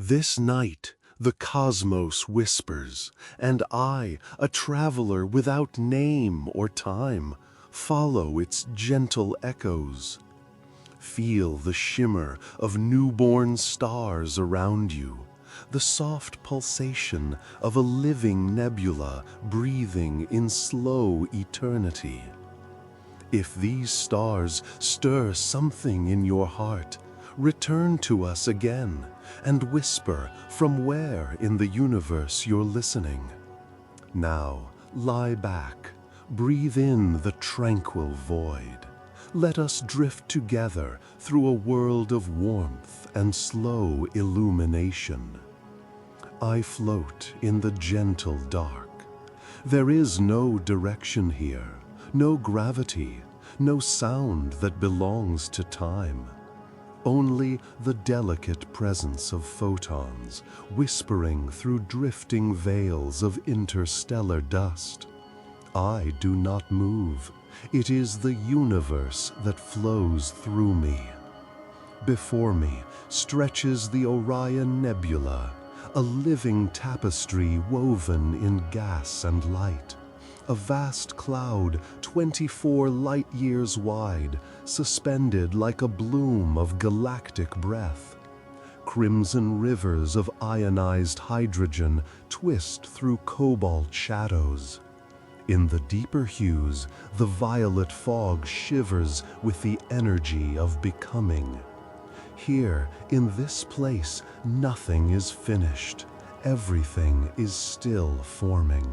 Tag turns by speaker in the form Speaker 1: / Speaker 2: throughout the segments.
Speaker 1: This night the cosmos whispers, and I, a traveler without name or time, follow its gentle echoes. Feel the shimmer of newborn stars around you, the soft pulsation of a living nebula breathing in slow eternity. If these stars stir something in your heart, return to us again and whisper from where in the universe you're listening. Now, lie back, breathe in the tranquil void. Let us drift together through a world of warmth and slow illumination. I float in the gentle dark. There is no direction here, no gravity, no sound that belongs to time. Only the delicate presence of photons whispering through drifting veils of interstellar dust. I do not move. It is the universe that flows through me. Before me stretches the Orion Nebula, a living tapestry woven in gas and light. A vast cloud 24 light-years wide, suspended like a bloom of galactic breath. Crimson rivers of ionized hydrogen twist through cobalt shadows. In the deeper hues, the violet fog shivers with the energy of becoming. Here, in this place, nothing is finished. Everything is still forming.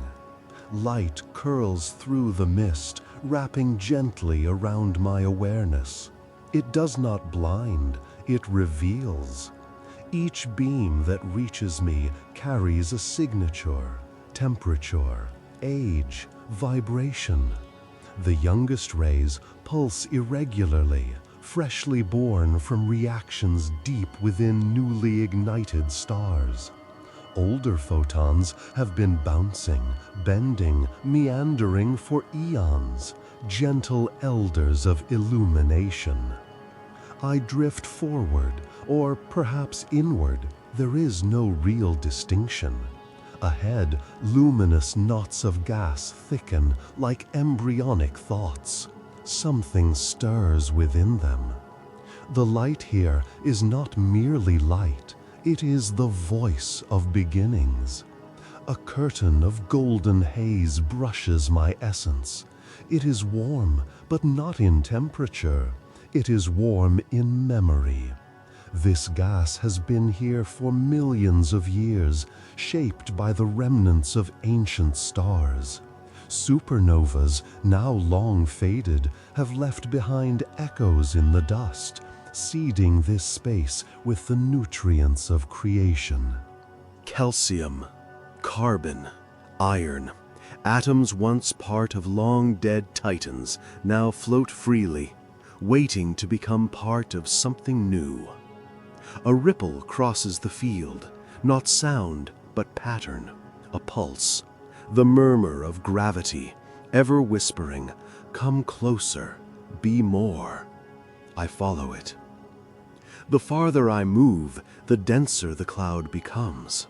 Speaker 1: Light curls through the mist, wrapping gently around my awareness. It does not blind, it reveals. Each beam that reaches me carries a signature, temperature, age, vibration. The youngest rays pulse irregularly, freshly born from reactions deep within newly ignited stars. Older photons have been bouncing, bending, meandering for eons, gentle elders of illumination. I drift forward, or perhaps inward. There is no real distinction. Ahead, luminous knots of gas thicken like embryonic thoughts. Something stirs within them. The light here is not merely light. It is the voice of beginnings. A curtain of golden haze brushes my essence. It is warm, but not in temperature. It is warm in memory. This gas has been here for millions of years, shaped by the remnants of ancient stars. Supernovas, now long faded, have left behind echoes in the dust, seeding this space with the nutrients of creation. Calcium, carbon, iron, atoms once part of long-dead titans, now float freely, waiting to become part of something new. A ripple crosses the field, not sound, but pattern, a pulse, the murmur of gravity, ever whispering, "Come closer, be more." I follow it. The farther I move, the denser the cloud becomes.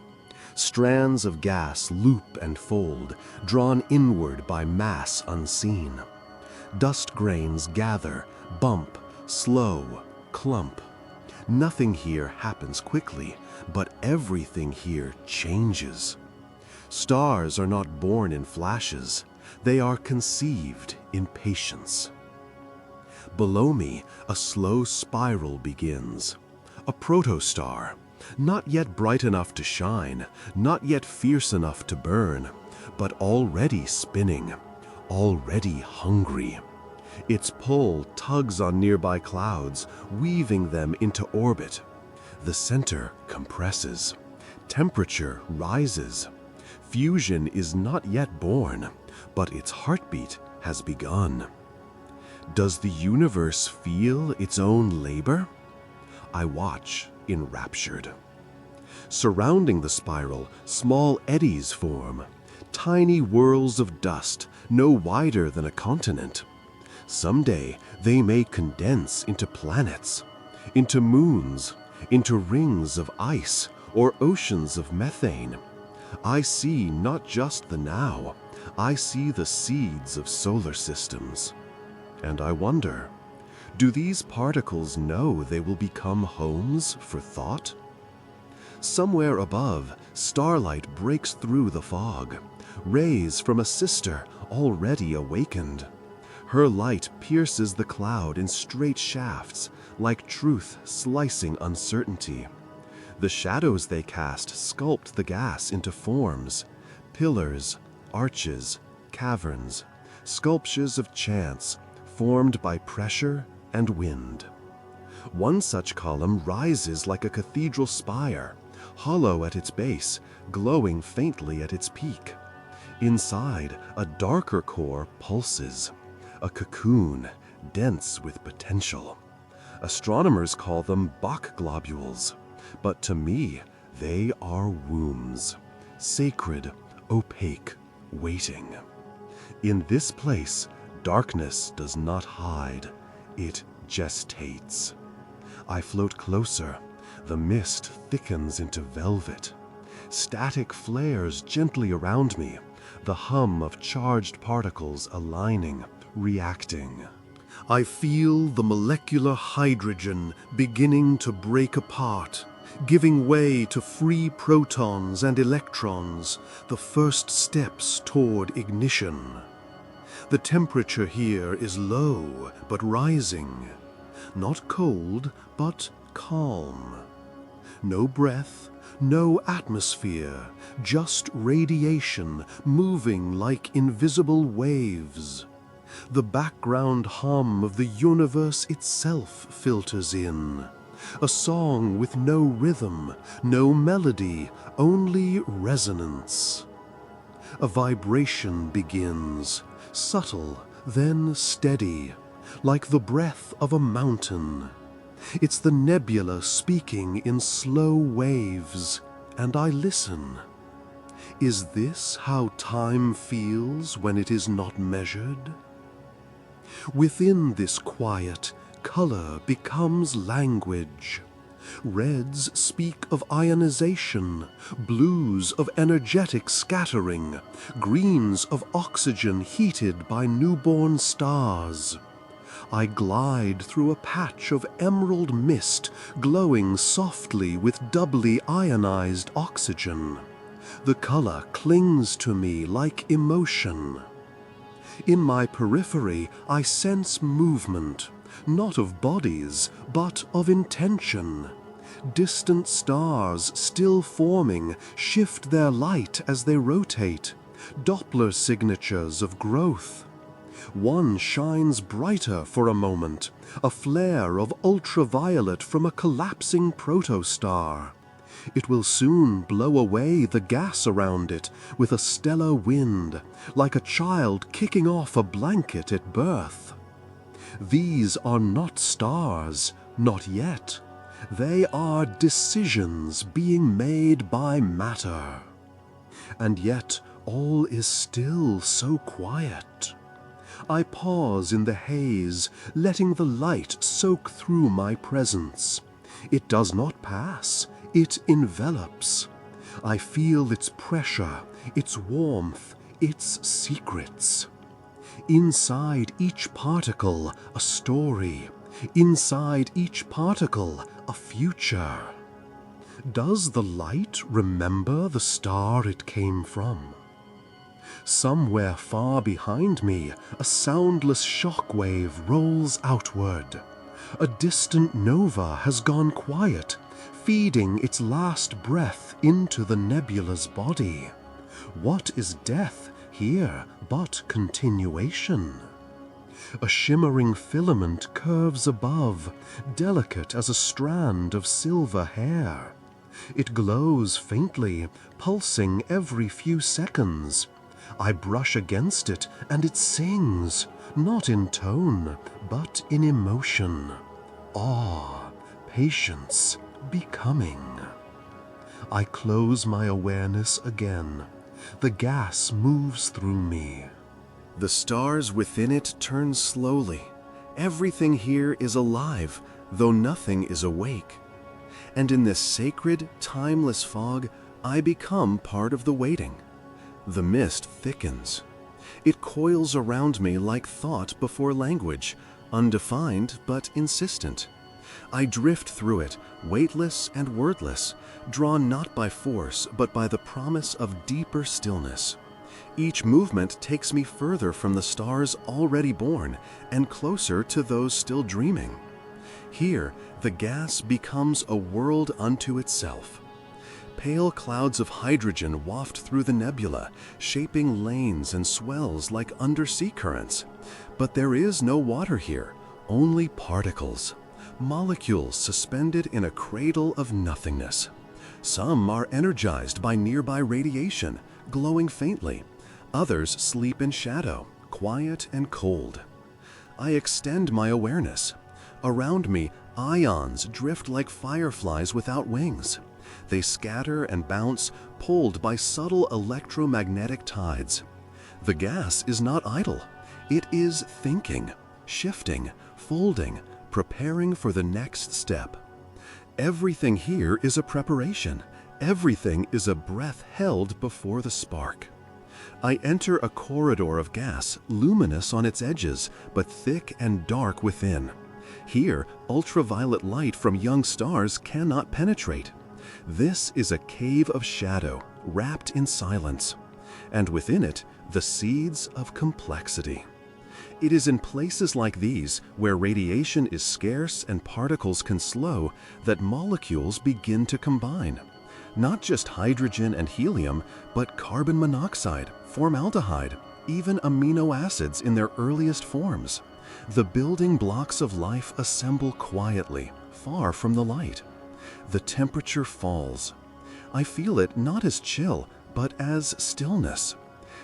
Speaker 1: Strands of gas loop and fold, drawn inward by mass unseen. Dust grains gather, bump, slow, clump. Nothing here happens quickly, but everything here changes. Stars are not born in flashes. They are conceived in patience. Below me, a slow spiral begins. A protostar, not yet bright enough to shine, not yet fierce enough to burn, but already spinning, already hungry. Its pull tugs on nearby clouds, weaving them into orbit. The center compresses. Temperature rises. Fusion is not yet born, but its heartbeat has begun. Does the universe feel its own labor? I watch, enraptured. Surrounding the spiral, small eddies form, tiny whirls of dust no wider than a continent. Someday they may condense into planets, into moons, into rings of ice, or oceans of methane. I see not just the now, I see the seeds of solar systems. And I wonder, do these particles know they will become homes for thought? Somewhere above, starlight breaks through the fog, rays from a sister already awakened. Her light pierces the cloud in straight shafts, like truth slicing uncertainty. The shadows they cast sculpt the gas into forms, pillars, arches, caverns, sculptures of chance formed by pressure and wind. One such column rises like a cathedral spire, hollow at its base, glowing faintly at its peak. Inside, a darker core pulses, a cocoon dense with potential. Astronomers call them Bach globules, but to me, they are wombs, sacred, opaque, waiting. In this place, darkness does not hide, it gestates. I float closer, the mist thickens into velvet. Static flares gently around me, the hum of charged particles aligning, reacting. I feel the molecular hydrogen beginning to break apart, giving way to free protons and electrons, the first steps toward ignition. The temperature here is low but rising, not cold but calm. No breath, no atmosphere, just radiation moving like invisible waves. The background hum of the universe itself filters in. A song with no rhythm, no melody, only resonance. A vibration begins, subtle, then steady, like the breath of a mountain. It's the nebula speaking in slow waves, and I listen. Is this how time feels when it is not measured? Within this quiet, color becomes language. Reds speak of ionization, blues of energetic scattering, greens of oxygen heated by newborn stars. I glide through a patch of emerald mist glowing softly with doubly ionized oxygen. The color clings to me like emotion. In my periphery, I sense movement, not of bodies, but of intention. Distant stars, still forming, shift their light as they rotate, Doppler signatures of growth. One shines brighter for a moment, a flare of ultraviolet from a collapsing protostar. It will soon blow away the gas around it with a stellar wind, like a child kicking off a blanket at birth. These are not stars, not yet. They are decisions being made by matter. And yet all is still so quiet. I pause in the haze, letting the light soak through my presence. It does not pass, it envelops. I feel its pressure, its warmth, its secrets. Inside each particle, a story. Inside each particle, a future. Does the light remember the star it came from? Somewhere far behind me, a soundless shockwave rolls outward. A distant nova has gone quiet, feeding its last breath into the nebula's body. What is death here but continuation? A shimmering filament curves above, delicate as a strand of silver hair. It glows faintly, pulsing every few seconds. I brush against it, and it sings, not in tone, but in emotion. Awe, patience, becoming. I close my awareness again. The gas moves through me. The stars within it turn slowly. Everything here is alive, though nothing is awake. And in this sacred, timeless fog, I become part of the waiting. The mist thickens. It coils around me like thought before language, undefined but insistent. I drift through it, weightless and wordless, drawn not by force but by the promise of deeper stillness. Each movement takes me further from the stars already born and closer to those still dreaming. Here, the gas becomes a world unto itself. Pale clouds of hydrogen waft through the nebula, shaping lanes and swells like undersea currents. But there is no water here, only particles, molecules suspended in a cradle of nothingness. Some are energized by nearby radiation, glowing faintly. Others sleep in shadow, quiet and cold. I extend my awareness. Around me, ions drift like fireflies without wings. They scatter and bounce, pulled by subtle electromagnetic tides. The gas is not idle. It is thinking, shifting, folding, preparing for the next step. Everything here is a preparation. Everything is a breath held before the spark. I enter a corridor of gas, luminous on its edges, but thick and dark within. Here, ultraviolet light from young stars cannot penetrate. This is a cave of shadow, wrapped in silence, and within it, the seeds of complexity. It is in places like these, where radiation is scarce and particles can slow, that molecules begin to combine. Not just hydrogen and helium, but carbon monoxide, formaldehyde, even amino acids in their earliest forms. The building blocks of life assemble quietly, far from the light. The temperature falls. I feel it not as chill, but as stillness.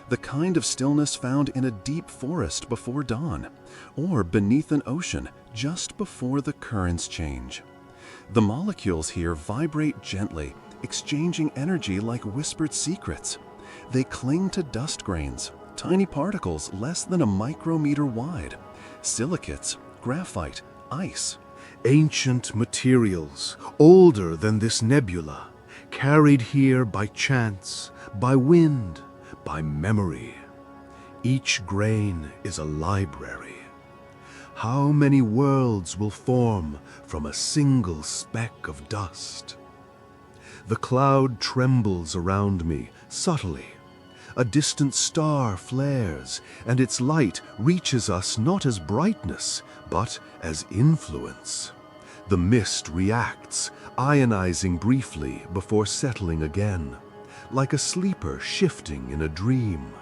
Speaker 1: The kind of stillness found in a deep forest before dawn, or beneath an ocean just before the currents change. The molecules here vibrate gently, exchanging energy like whispered secrets. They cling to dust grains, tiny particles less than a micrometer wide, silicates, graphite, ice.
Speaker 2: Ancient materials, older than this nebula, carried here by chance, by wind, by memory. Each grain is a library. How many worlds will form from a single speck of dust? The cloud trembles around me subtly. A distant star flares, and its light reaches us not as brightness, but as influence. The mist reacts, ionizing briefly before settling again, like a sleeper shifting in a dream.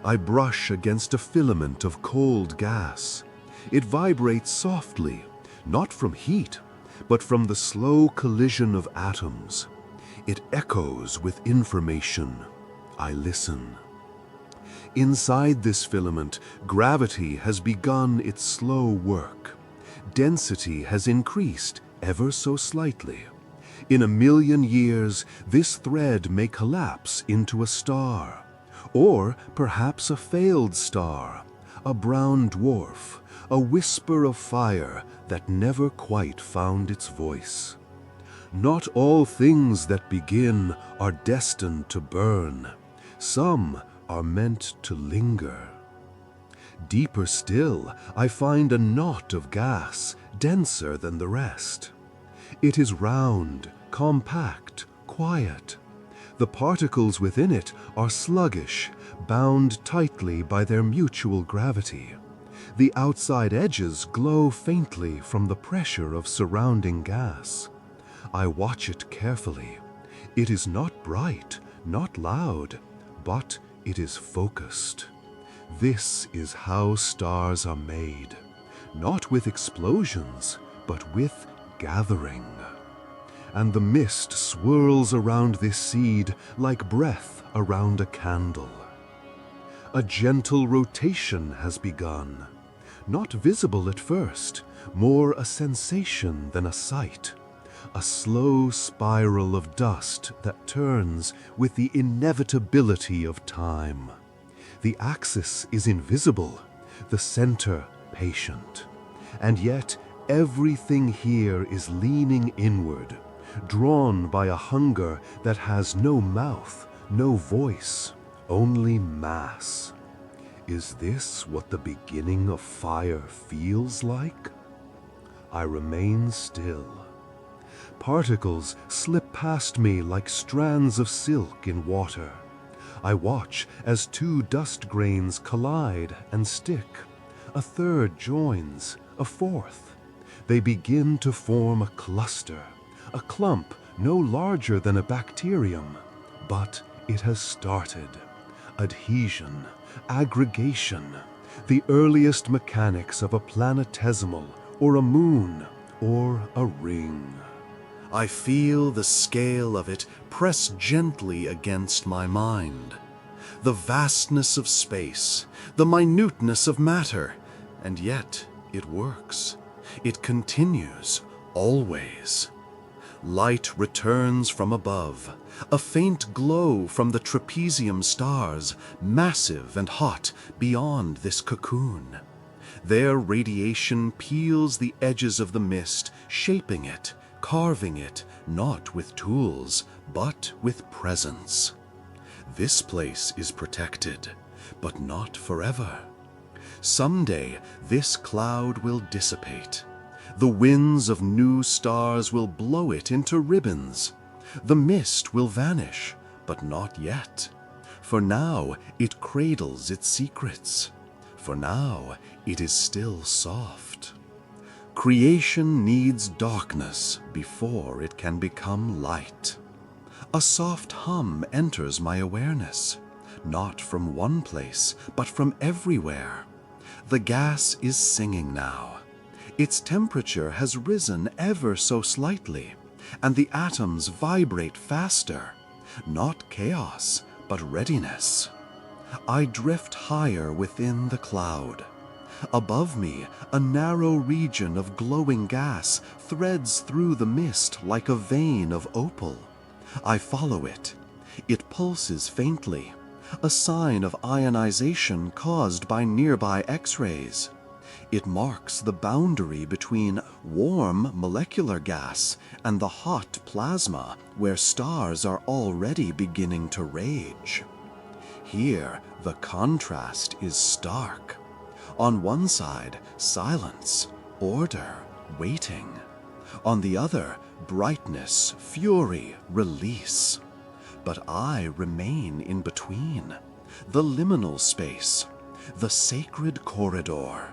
Speaker 2: I brush against a filament of cold gas. It vibrates softly, not from heat, but from the slow collision of atoms. It echoes with information. I listen. Inside this filament, gravity has begun its slow work. Density has increased ever so slightly. In 1,000,000 years, this thread may collapse into a star, or perhaps a failed star, a brown dwarf, a whisper of fire that never quite found its voice. Not all things that begin are destined to burn. Some are meant to linger. Deeper still, I find a knot of gas, denser than the rest. It is round, compact, quiet. The particles within it are sluggish, bound tightly by their mutual gravity. The outside edges glow faintly from the pressure of surrounding gas. I watch it carefully. It is not bright, not loud, but it is focused. This is how stars are made, not with explosions, but with gathering. And the mist swirls around this seed like breath around a candle. A gentle rotation has begun, not visible at first, more a sensation than a sight. A slow spiral of dust that turns with the inevitability of time. The axis is invisible, the center patient. And yet everything here is leaning inward, drawn by a hunger that has no mouth, no voice, only mass. Is this what the beginning of fire feels like? I remain still. Particles slip past me like strands of silk in water. I watch as two dust grains collide and stick. A third joins, a fourth. They begin to form a cluster, a clump no larger than a bacterium. But it has started. Adhesion, aggregation, the earliest mechanics of a planetesimal or a moon or a ring.
Speaker 1: I feel the scale of it press gently against my mind. The vastness of space, the minuteness of matter, and yet it works. It continues, always. Light returns from above, a faint glow from the trapezium stars, massive and hot beyond this cocoon. Their radiation peels the edges of the mist, shaping it, carving it, not with tools, but with presence. This place is protected, but not forever. Someday this cloud will dissipate. The winds of new stars will blow it into ribbons. The mist will vanish, but not yet. For now it cradles its secrets. For now it is still soft. Creation needs darkness before it can become light. A soft hum enters my awareness, not from one place, but from everywhere. The gas is singing now. Its temperature has risen ever so slightly, and the atoms vibrate faster. Not chaos, but readiness. I drift higher within the cloud. Above me, a narrow region of glowing gas threads through the mist like a vein of opal. I follow it. It pulses faintly, a sign of ionization caused by nearby X-rays. It marks the boundary between warm molecular gas and the hot plasma where stars are already beginning to rage. Here, the contrast is stark. On one side, silence, order, waiting. On the other, brightness, fury, release. But I remain in between, the liminal space, the sacred corridor,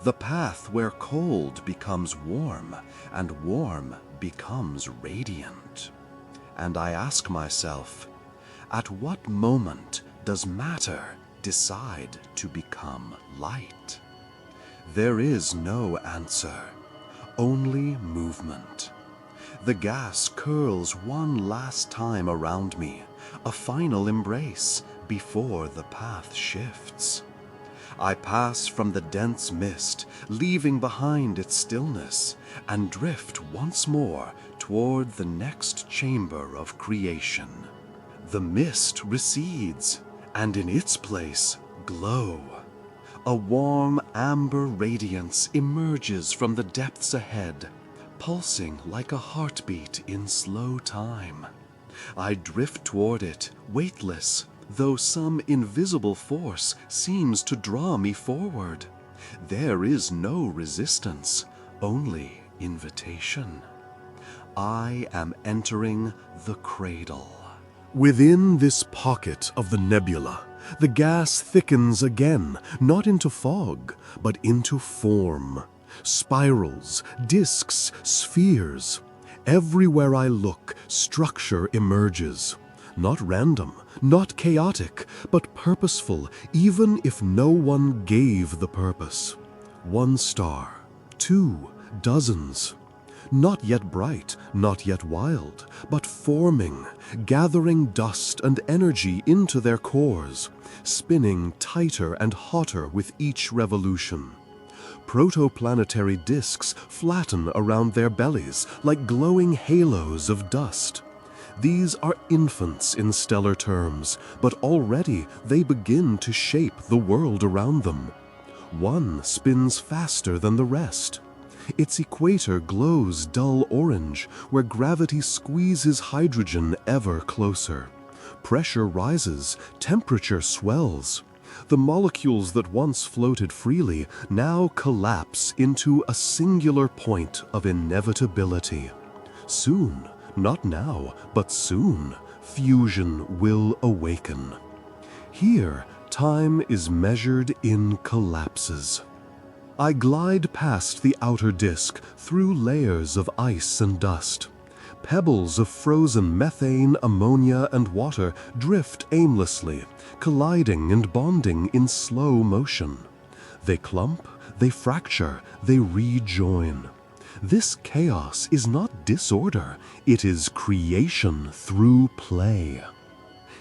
Speaker 1: the path where cold becomes warm and warm becomes radiant. And I ask myself, at what moment does matter decide to become light? There is no answer, only movement. The gas curls one last time around me, a final embrace before the path shifts. I pass from the dense mist, leaving behind its stillness, and drift once more toward the next chamber of creation. The mist recedes, and in its place, glow. A warm amber radiance emerges from the depths ahead, pulsing like a heartbeat in slow time. I drift toward it, weightless, though some invisible force seems to draw me forward. There is no resistance, only invitation. I am entering the cradle.
Speaker 2: Within this pocket of the nebula, the gas thickens again, not into fog, but into form. Spirals, disks, spheres. Everywhere I look, structure emerges. Not random, not chaotic, but purposeful, even if no one gave the purpose. One star, two, dozens. Not yet bright, not yet wild, but forming, gathering dust and energy into their cores, spinning tighter and hotter with each revolution. Protoplanetary disks flatten around their bellies like glowing halos of dust. These are infants in stellar terms, but already they begin to shape the world around them. One spins faster than the rest.
Speaker 1: Its equator glows dull orange, where gravity squeezes hydrogen ever closer. Pressure rises, temperature swells. The molecules that once floated freely now collapse into a singular point of inevitability. Soon, not now, but soon, fusion will awaken. Here, time is measured in collapses. I glide past the outer disk through layers of ice and dust. Pebbles of frozen methane, ammonia, and water drift aimlessly, colliding and bonding in slow motion. They clump, they fracture, they rejoin. This chaos is not disorder, it is creation through play.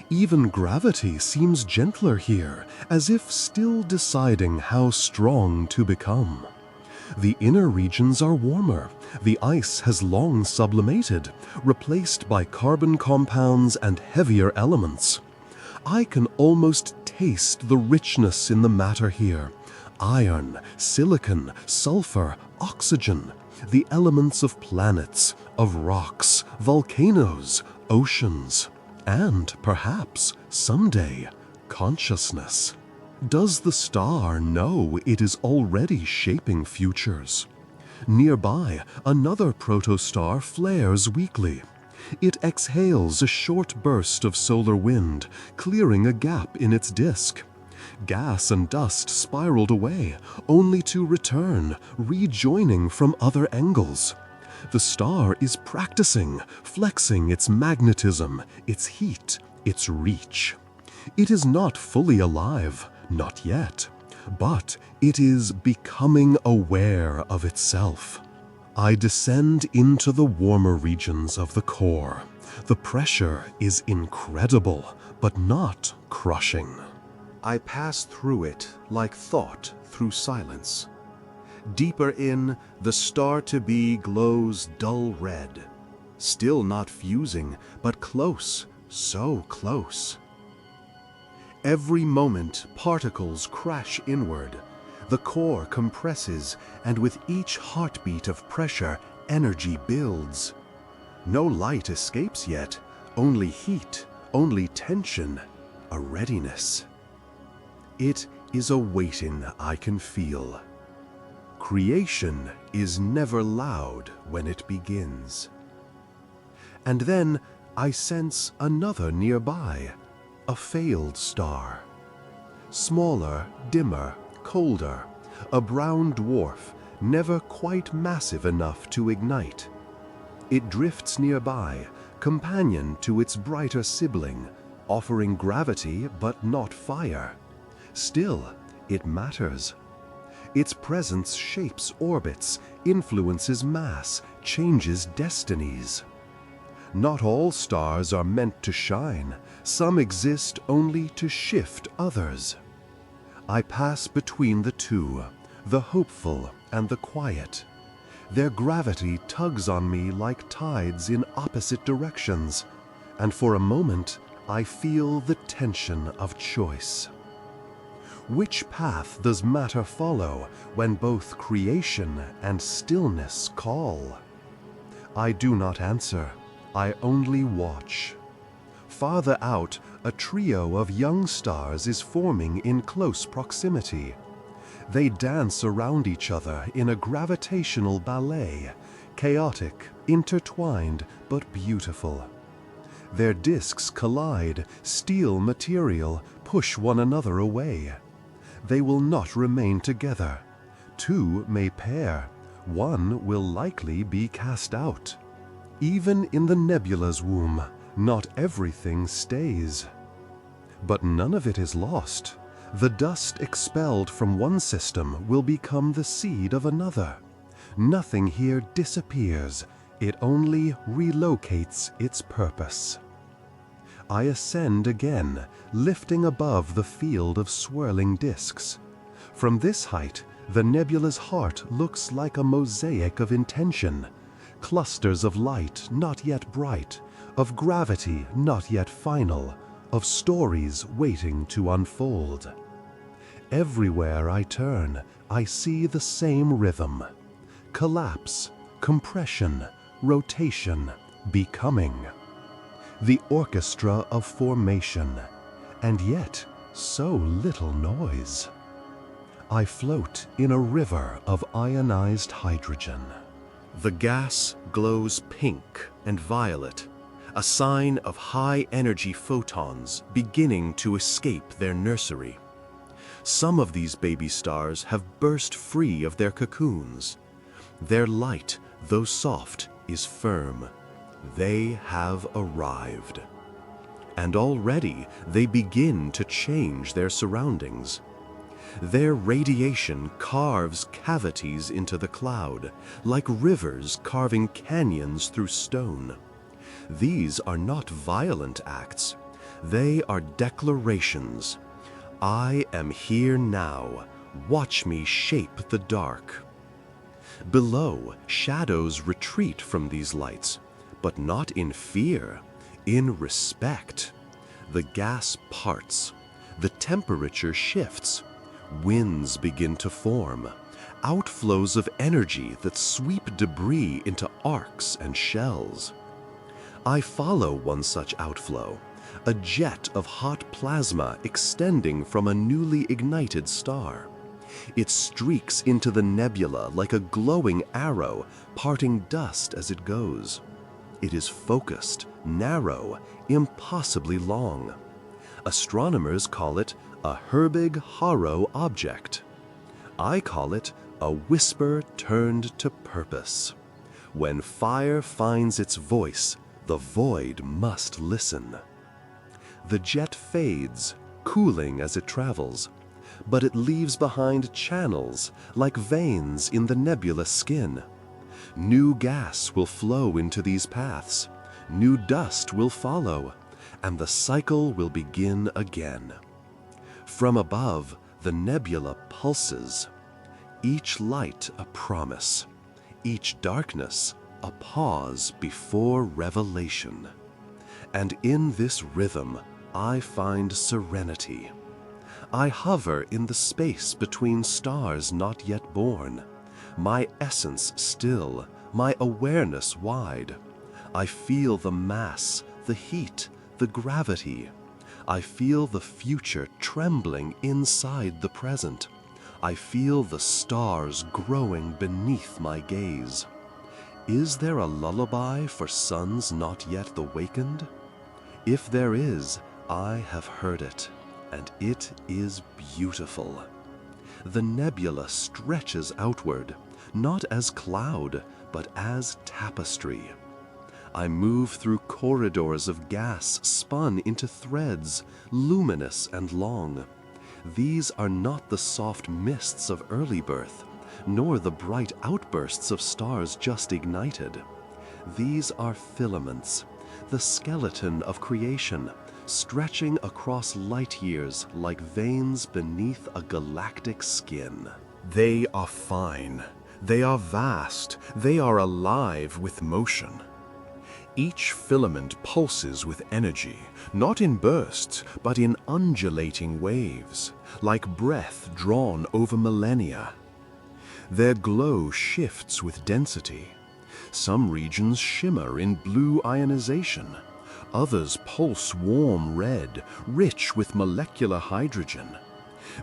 Speaker 1: Even gravity seems gentler here, as if still deciding how strong to become. The inner regions are warmer. The ice has long sublimated, replaced by carbon compounds and heavier elements. I can almost taste the richness in the matter here. Iron, silicon, sulfur, oxygen, the elements of planets, of rocks, volcanoes, oceans, and perhaps, someday, consciousness. Does the star know it is already shaping futures? Nearby, another protostar flares weakly. It exhales a short burst of solar wind, clearing a gap in its disk. Gas and dust spiraled away, only to return, rejoining from other angles. The star is practicing, flexing its magnetism, its heat, its reach. It is not fully alive, not yet, but it is becoming aware of itself. I descend into the warmer regions of the core. The pressure is incredible, but not crushing. I pass through it like thought through silence. Deeper in, the star-to-be glows dull red. Still not fusing, but close, so close. Every moment, particles crash inward. The core compresses, and with each heartbeat of pressure, energy builds. No light escapes yet, only heat, only tension, a readiness. It is a waiting I can feel. Creation is never loud when it begins. And then I sense another nearby, a failed star. Smaller, dimmer, colder, a brown dwarf, never quite massive enough to ignite. It drifts nearby, companion to its brighter sibling, offering gravity but not fire. Still, it matters. Its presence shapes orbits, influences mass, changes destinies. Not all stars are meant to shine. Some exist only to shift others. I pass between the two, the hopeful and the quiet. Their gravity tugs on me like tides in opposite directions, and for a moment I feel the tension of choice. Which path does matter follow when both creation and stillness call? I do not answer, I only watch. Farther out, a trio of young stars is forming in close proximity. They dance around each other in a gravitational ballet, chaotic, intertwined, but beautiful. Their disks collide, steal material, push one another away. They will not remain together. Two may pair. One will likely be cast out. Even in the nebula's womb, not everything stays. But none of it is lost. The dust expelled from one system will become the seed of another. Nothing here disappears. It only relocates its purpose. I ascend again, lifting above the field of swirling disks. From this height, the nebula's heart looks like a mosaic of intention. Clusters of light not yet bright, of gravity not yet final, of stories waiting to unfold. Everywhere I turn, I see the same rhythm. collapse, compression, rotation, becoming. The orchestra of formation, and yet so little noise. I float in a river of ionized hydrogen.
Speaker 2: The gas glows pink and violet, a sign of high-energy photons beginning to escape their nursery. Some of these baby stars have burst free of their cocoons. Their light, though soft, is firm. They have arrived. And already they begin to change their surroundings. Their radiation carves cavities into the cloud, like rivers carving canyons through stone. These are not violent acts. They are declarations. I am here now. Watch me shape the dark. Below, shadows retreat from these lights, but not in fear, in respect. The gas parts. The temperature shifts. Winds begin to form, outflows of energy that sweep debris into arcs and shells. I follow one such outflow, a jet of hot plasma extending from a newly ignited star. It streaks into the nebula like a glowing arrow, parting dust as it goes. It is focused, narrow, impossibly long. Astronomers call it a Herbig-Haro object. I call it a whisper turned to purpose. When fire finds its voice, the void must listen. The jet fades, cooling as it travels, but it leaves behind channels like veins in the nebula skin. New gas will flow into these paths, new dust will follow, and the cycle will begin again. From above, the nebula pulses, each light a promise, each darkness a pause before revelation. And in this rhythm, I find serenity. I hover in the space between stars not yet born, my essence still, my awareness wide. I feel the mass, the heat, the gravity. I feel the future trembling inside the present. I feel the stars growing beneath my gaze. Is there a lullaby for suns not yet awakened? If there is, I have heard it, and it is beautiful. The nebula stretches outward, not as cloud, but as tapestry. I move through corridors of gas spun into threads, luminous and long. These are not the soft mists of early birth, nor the bright outbursts of stars just ignited. These are filaments, the skeleton of creation, stretching across light years like veins beneath a galactic skin. They are fine, they are vast, they are alive with motion. Each filament pulses with energy, not in bursts, but in undulating waves, like breath drawn over millennia. Their glow shifts with density. Some regions shimmer in blue ionization. Others pulse warm red, rich with molecular hydrogen.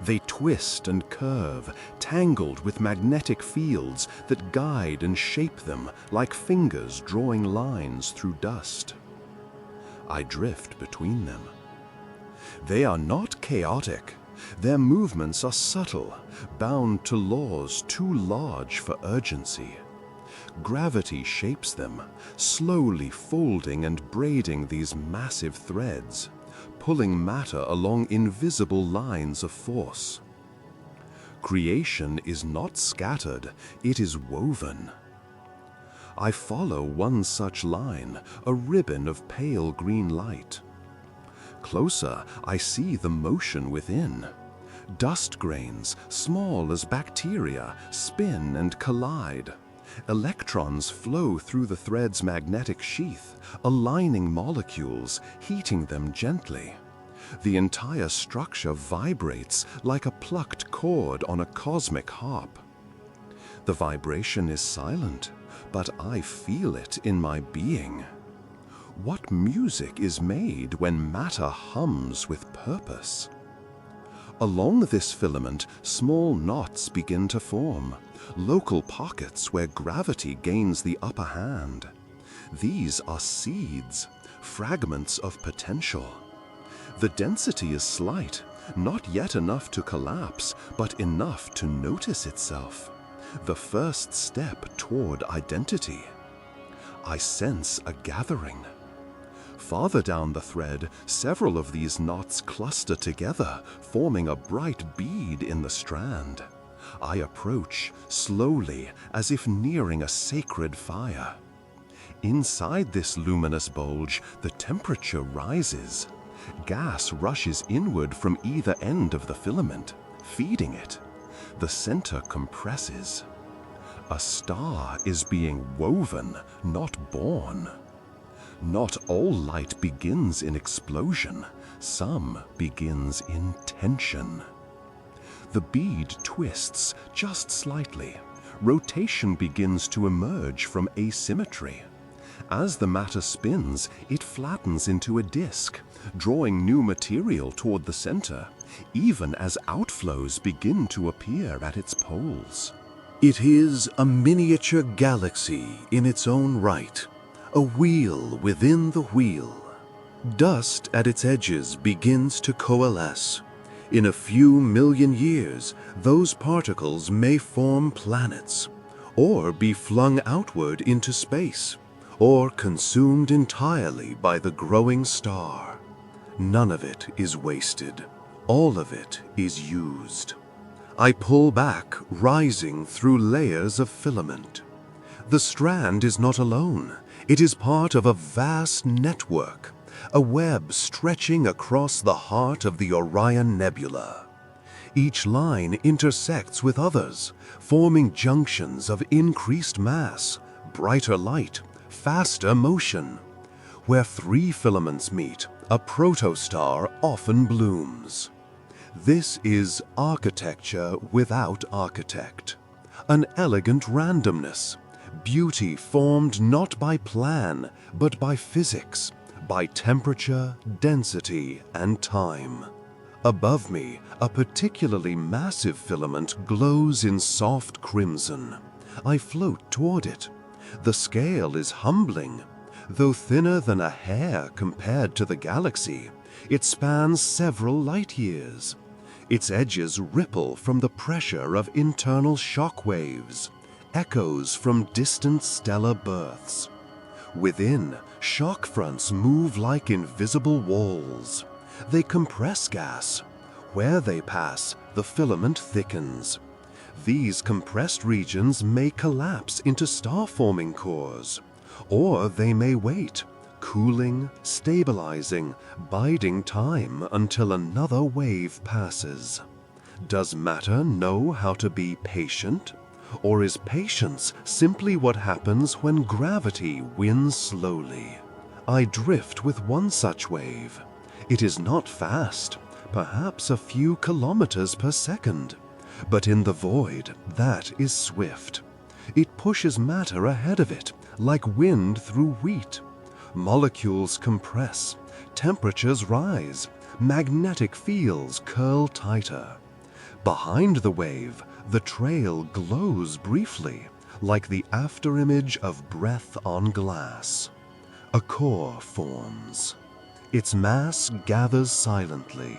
Speaker 2: They twist and curve, tangled with magnetic fields that guide and shape them like fingers drawing lines through dust. I drift between them. They are not chaotic. Their movements are subtle, bound to laws too large for urgency. Gravity shapes them, slowly folding and braiding these massive threads, pulling matter along invisible lines of force. Creation is not scattered, it is woven. I follow one such line, a ribbon of pale green light. Closer, I see the motion within. Dust grains, small as bacteria, spin and collide. Electrons flow through the thread's magnetic sheath, aligning molecules, heating them gently. The entire structure vibrates like a plucked chord on a cosmic harp.
Speaker 1: The vibration is silent, but I feel it in my being. What music is made when matter hums with purpose? Along this filament, small knots begin to form, local pockets where gravity gains the upper hand. These are seeds, fragments of potential. The density is slight, not yet enough to collapse, but enough to notice itself. The first step toward identity. I sense a gathering. Farther down the thread, several of these knots cluster together, forming a bright bead in the strand. I approach, slowly, as if nearing a sacred fire. Inside this luminous bulge, the temperature rises. Gas rushes inward from either end of the filament, feeding it. The center compresses. A star is being woven, not born. Not all light begins in explosion. Some begins in tension. The bead twists just slightly. Rotation begins to emerge from asymmetry. As the matter spins, it flattens into a disk, drawing new material toward the center, even as outflows begin to appear at its poles.
Speaker 2: It is a miniature galaxy in its own right, a wheel within the wheel. Dust at its edges begins to coalesce. In a few million years, those particles may form planets, or be flung outward into space, or consumed entirely by the growing star. None of it is wasted. All of it is used. I pull back, rising through layers of filament. The strand is not alone. It is part of a vast network, a web stretching across the heart of the Orion Nebula. Each line intersects with others, forming junctions of increased mass, brighter light, faster motion. Where three filaments meet, a protostar often blooms. This is architecture without architect, an elegant randomness, beauty formed not by plan, but by physics, by temperature, density, and time. Above me, a particularly massive filament glows in soft crimson. I float toward it. The scale is humbling. Though thinner than a hair compared to the galaxy, it spans several light years. Its edges ripple from the pressure of internal shock waves, echoes from distant stellar births. Within, shock fronts move like invisible walls. They compress gas. Where they pass, the filament thickens. These compressed regions may collapse into star-forming cores, or they may wait, cooling, stabilizing, biding time until another wave passes. Does matter know how to be patient? Or is patience simply what happens when gravity wins slowly? I drift with one such wave. It is not fast, perhaps a few kilometers per second. But in the void, that is swift. It pushes matter ahead of it, like wind through wheat. Molecules compress, temperatures rise, magnetic fields curl tighter. Behind the wave, the trail glows briefly, like the afterimage of breath on glass. A core forms. Its mass gathers silently.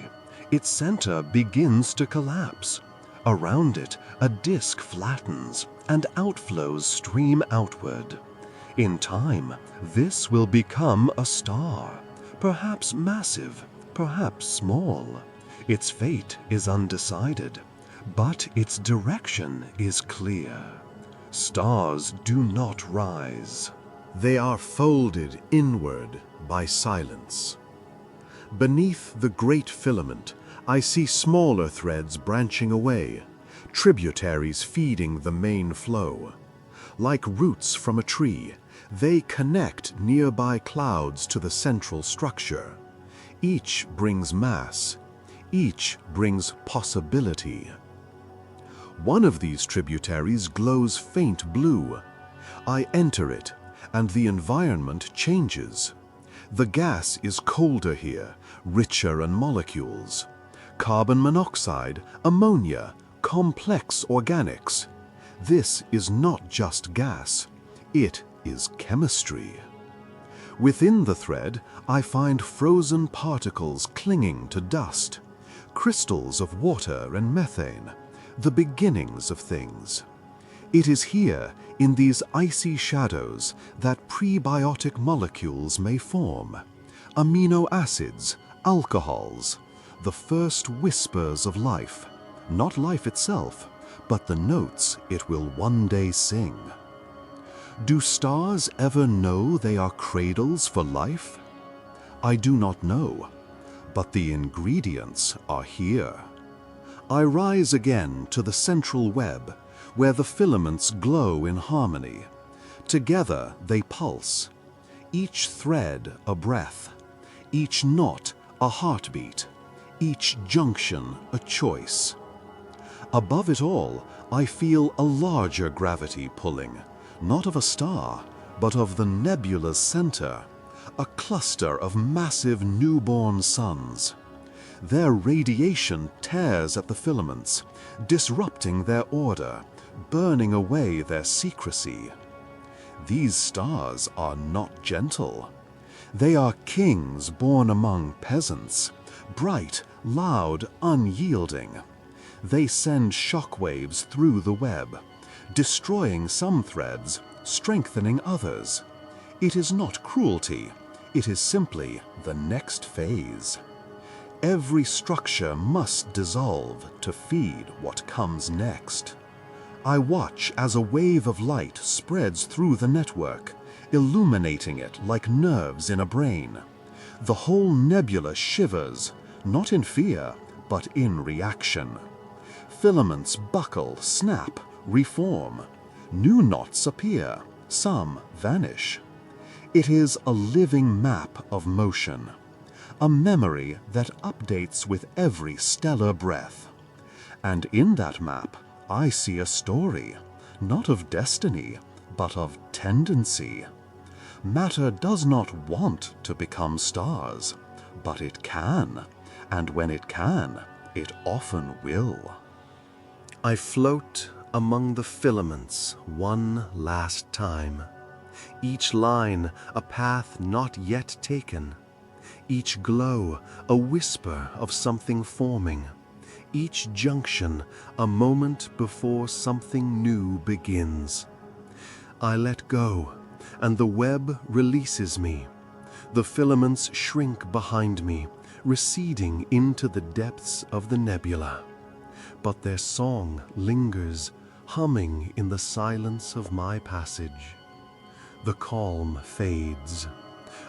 Speaker 2: Its center begins to collapse. Around it, a disk flattens, and outflows stream outward. In time, this will become a star, perhaps massive, perhaps small. Its fate is undecided, but its direction is clear. Stars do not rise. They are folded inward by silence. Beneath the great filament, I see smaller threads branching away, tributaries feeding the main flow. Like roots from a tree, they connect nearby clouds to the central structure. Each brings mass. Each brings possibility. One of these tributaries glows faint blue. I enter it, and the environment changes. The gas is colder here, richer in molecules. Carbon monoxide, ammonia, complex organics. This is not just gas, it is chemistry. Within the thread, I find frozen particles clinging to dust, crystals of water and methane, the beginnings of things. It is here, in these icy shadows, that prebiotic molecules may form, amino acids, alcohols, the first whispers of life, not life itself, but the notes it will one day sing. Do stars ever know they are cradles for life? I do not know, but the ingredients are here. I rise again to the central web, where the filaments glow in harmony. Together they pulse, each thread a breath, each knot a heartbeat, each junction a choice. Above it all, I feel a larger gravity pulling, not of a star, but of the nebula's center, a cluster of massive newborn suns. Their radiation tears at the filaments, disrupting their order, burning away their secrecy. These stars are not gentle. They are kings born among peasants, bright, loud, unyielding. They send shockwaves through the web, destroying some threads, strengthening others. It is not cruelty, it is simply the next phase. Every structure must dissolve to feed what comes next. I watch as a wave of light spreads through the network, illuminating it like nerves in a brain. The whole nebula shivers, not in fear, but in reaction. Filaments buckle, snap, reform. New knots appear, some vanish. It is a living map of motion, a memory that updates with every stellar breath. And in that map, I see a story, not of destiny, but of tendency. Matter does not want to become stars, but it can, and when it can, it often will.
Speaker 1: I float among the filaments one last time, each line a path not yet taken, each glow a whisper of something forming, each junction a moment before something new begins. I let go, and the web releases me. The filaments shrink behind me, receding into the depths of the nebula. But their song lingers, humming in the silence of my passage. The calm fades.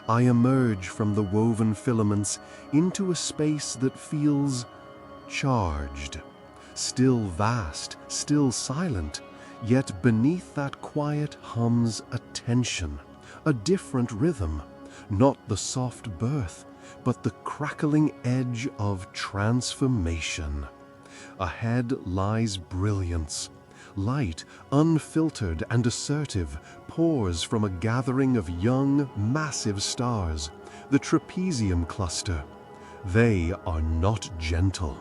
Speaker 1: I emerge from the woven filaments into a space that feels charged, still vast, still silent, yet beneath that quiet hums a tension, a different rhythm, not the soft birth, but the crackling edge of transformation. Ahead lies brilliance. Light, unfiltered and assertive, pours from a gathering of young, massive stars, the trapezium cluster. They are not gentle.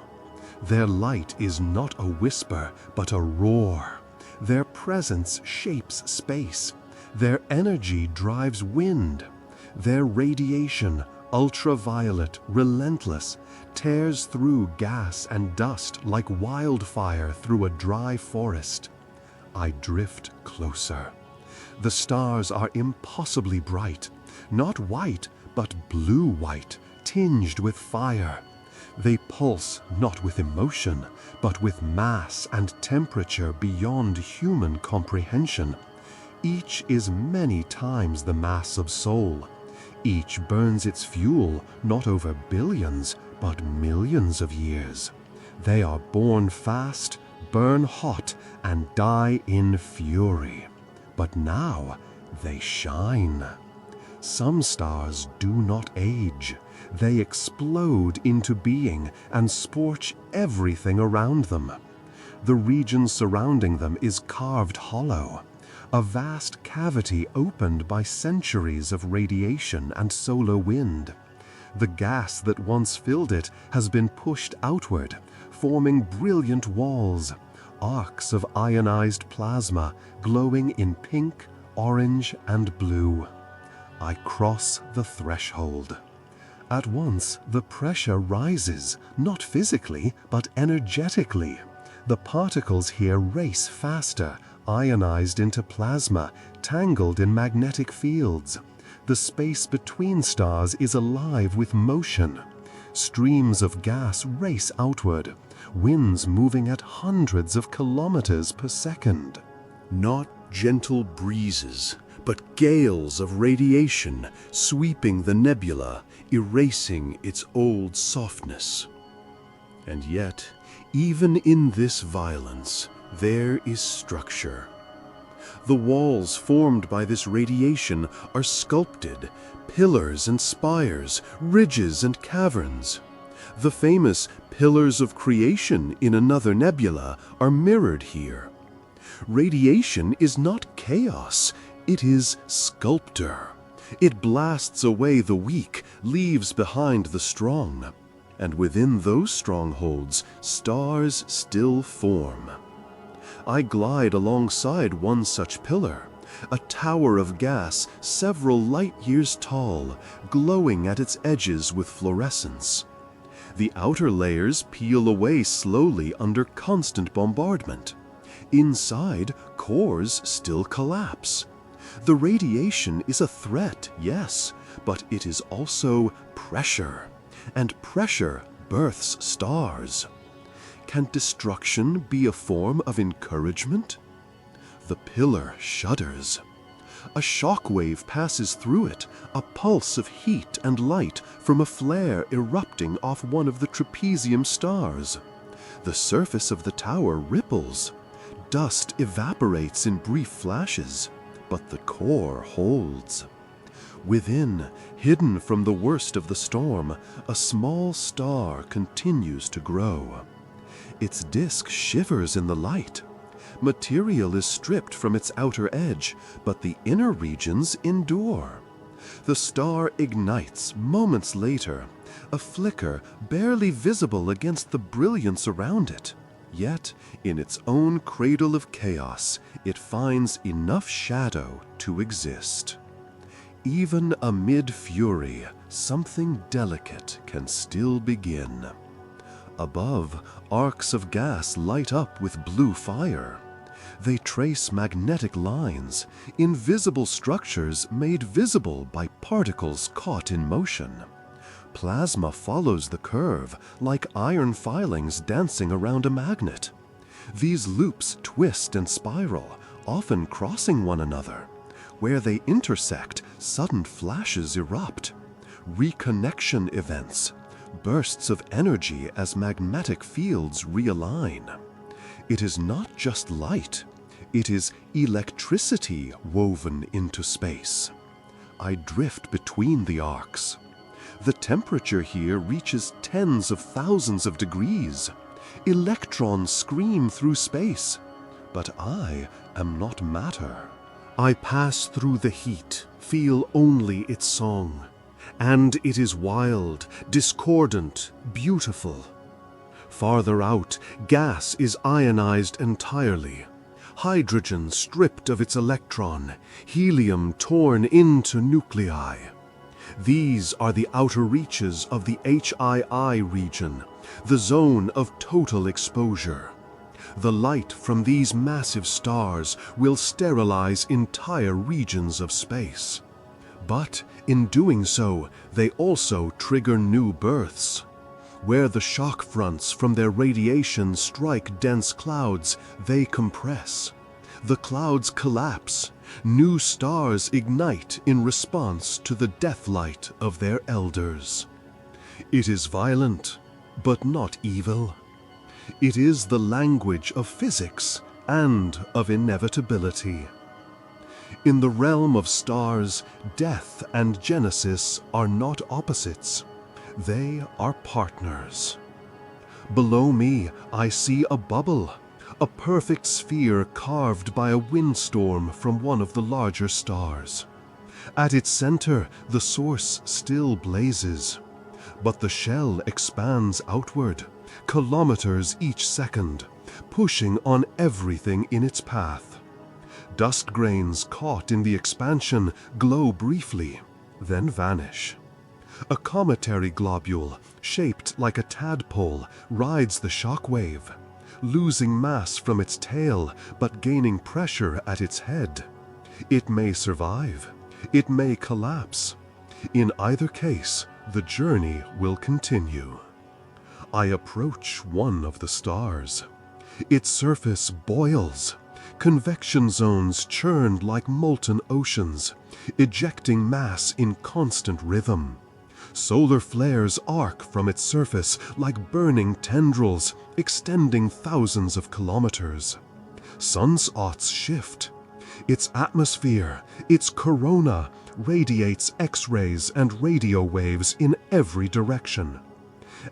Speaker 1: Their light is not a whisper, but a roar. Their presence shapes space. Their energy drives wind. Their radiation, ultraviolet, relentless, tears through gas and dust like wildfire through a dry forest. I drift closer. The stars are impossibly bright, not white, but blue-white, tinged with fire. They pulse not with emotion, but with mass and temperature beyond human comprehension. Each is many times the mass of Sol. Each burns its fuel not over billions, but millions of years. They are born fast, burn hot, and die in fury. But now they shine. Some stars do not age. They explode into being and scorch everything around them. The region surrounding them is carved hollow, a vast cavity opened by centuries of radiation and solar wind. The gas that once filled it has been pushed outward, forming brilliant walls, arcs of ionized plasma glowing in pink, orange, and blue. I cross the threshold. At once, the pressure rises, not physically, but energetically. The particles here race faster, ionized into plasma, tangled in magnetic fields. The space between stars is alive with motion. Streams of gas race outward, winds moving at hundreds of kilometers per second.
Speaker 2: Not gentle breezes, but gales of radiation sweeping the nebula, erasing its old softness. And yet, even in this violence, there is structure. The walls formed by this radiation are sculpted, pillars and spires, ridges and caverns. The famous pillars of creation in another nebula are mirrored here. Radiation is not chaos, it is sculptor. It blasts away the weak, leaves behind the strong. And within those strongholds, stars still form. I glide alongside one such pillar, a tower of gas several light years tall, glowing at its edges with fluorescence. The outer layers peel away slowly under constant bombardment. Inside, cores still collapse. The radiation is a threat, yes, but it is also pressure, and pressure births stars. Can destruction be a form of encouragement? The pillar shudders. A shock wave passes through it, a pulse of heat and light from a flare erupting off one of the trapezium stars. The surface of the tower ripples. Dust evaporates in brief flashes, but the core holds. Within, hidden from the worst of the storm, a small star continues to grow. Its disk shivers in the light. Material is stripped from its outer edge, but the inner regions endure. The star ignites moments later, a flicker barely visible against the brilliance around it. Yet, in its own cradle of chaos, it finds enough shadow to exist. Even amid fury, something delicate can still begin. Above, arcs of gas light up with blue fire. They trace magnetic lines, invisible structures made visible by particles caught in motion. Plasma follows the curve, like iron filings dancing around a magnet. These loops twist and spiral, often crossing one another. Where they intersect, sudden flashes erupt. Reconnection events, bursts of energy as magnetic fields realign. It is not just light, it is electricity woven into space. I drift between the arcs. The temperature here reaches tens of thousands of degrees. Electrons scream through space. But I am not matter. I pass through the heat, feel only its song. And it is wild, discordant, beautiful. Farther out, gas is ionized entirely. Hydrogen stripped of its electron, helium torn into nuclei. These are the outer reaches of the HII region, the zone of total exposure. The light from these massive stars will sterilize entire regions of space. But in doing so, they also trigger new births. Where the shock fronts from their radiation strike dense clouds, they compress. The clouds collapse. New stars ignite in response to the death light of their elders. It is violent, but not evil. It is the language of physics and of inevitability. In the realm of stars, death and genesis are not opposites. They are partners. Below me, I see a bubble,
Speaker 1: a perfect sphere carved by a windstorm from one of the larger stars. At its center, the source still blazes, but the shell expands outward, kilometers each second, pushing on everything in its path. Dust grains caught in the expansion glow briefly, then vanish. A cometary globule, shaped like a tadpole, rides the shock wave, losing mass from its tail but gaining pressure at its head. It may survive. It may collapse. In either case, the journey will continue. I approach one of the stars. Its surface boils. Convection zones churn like molten oceans, ejecting mass in constant rhythm. Solar flares arc from its surface like burning tendrils, extending thousands of kilometers. Sunspots shift. Its atmosphere, its corona, radiates X-rays and radio waves in every direction.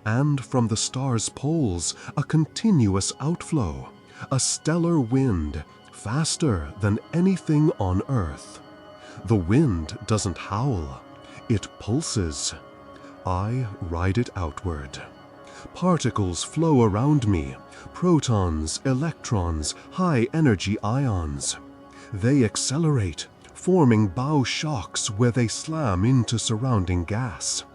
Speaker 1: And from the star's poles, a continuous outflow, a stellar wind, faster than anything on Earth. The wind doesn't howl, it pulses. I ride it outward. Particles flow around me, protons, electrons, high-energy ions. They accelerate, forming bow shocks where they slam into surrounding gas.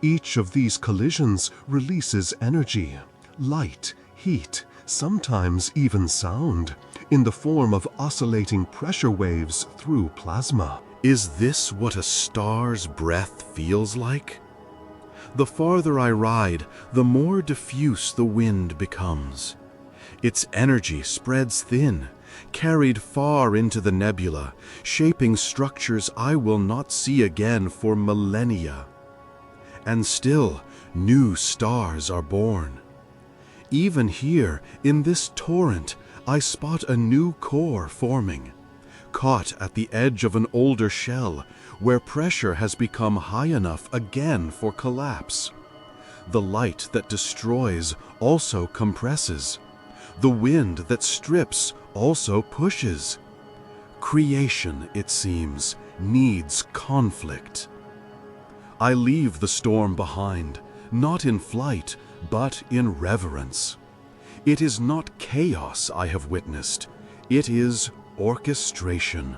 Speaker 1: Each of these collisions releases energy, light, heat, sometimes even sound, in the form of oscillating pressure waves through plasma.
Speaker 2: Is this what a star's breath feels like? The farther I ride, the more diffuse the wind becomes. Its energy spreads thin, carried far into the nebula, shaping structures I will not see again for millennia. And still, new stars are born. Even here, in this torrent, I spot a new core forming, caught at the edge of an older shell, where pressure has become high enough again for collapse. The light that destroys also compresses. The wind that strips also pushes. Creation, it seems, needs conflict. I leave the storm behind, not in flight, but in reverence. It is not chaos I have witnessed, it is orchestration.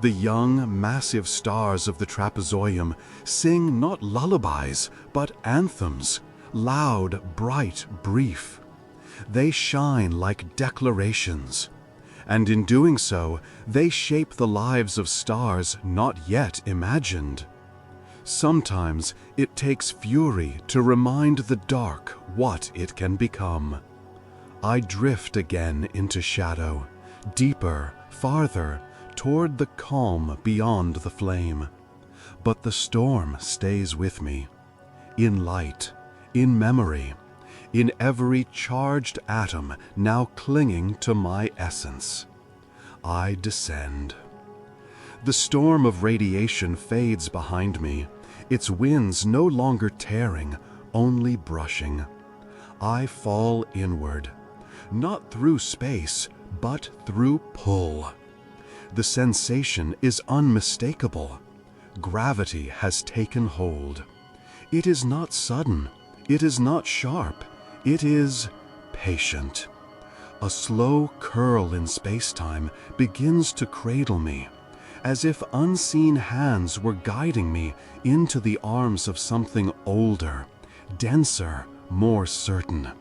Speaker 2: The young, massive stars of the trapezoidum sing not lullabies, but anthems, loud, bright, brief. They shine like declarations, and in doing so, they shape the lives of stars not yet imagined. Sometimes it takes fury to remind the dark what it can become. I drift again into shadow, deeper, farther, toward the calm beyond the flame. But the storm stays with me, in light, in memory, in every charged atom now clinging to my essence. I descend. The storm of radiation fades behind me, its winds no longer tearing, only brushing. I fall inward, not through space, but through pull. The sensation is unmistakable. Gravity has taken hold. It is not sudden, it is not sharp, it is patient. A slow curl in space-time begins to cradle me, as if unseen hands were guiding me into the arms of something older, denser, more certain.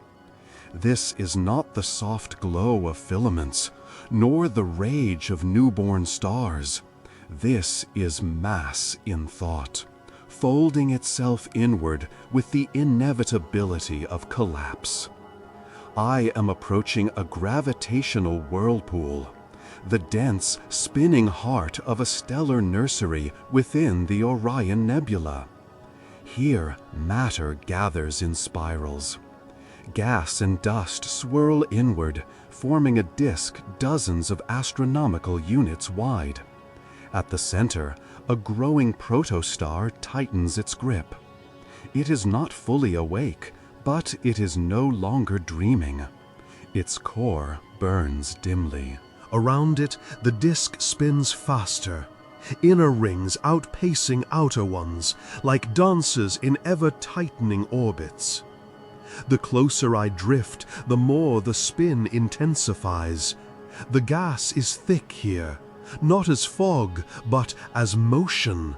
Speaker 2: This is not the soft glow of filaments, nor the rage of newborn stars. This is mass in thought, folding itself inward with the inevitability of collapse. I am approaching a gravitational whirlpool, the dense, spinning heart of a stellar nursery within the Orion Nebula. Here, matter gathers in spirals. Gas and dust swirl inward, forming a disk dozens of astronomical units wide. At the center, a growing protostar tightens its grip. It is not fully awake, but it is no longer dreaming.
Speaker 1: Its core burns dimly.
Speaker 2: Around it, the disk spins faster, inner rings outpacing outer ones, like dancers in ever-tightening orbits. The closer I drift, the more the spin intensifies. The gas is thick here, not as fog, but as motion.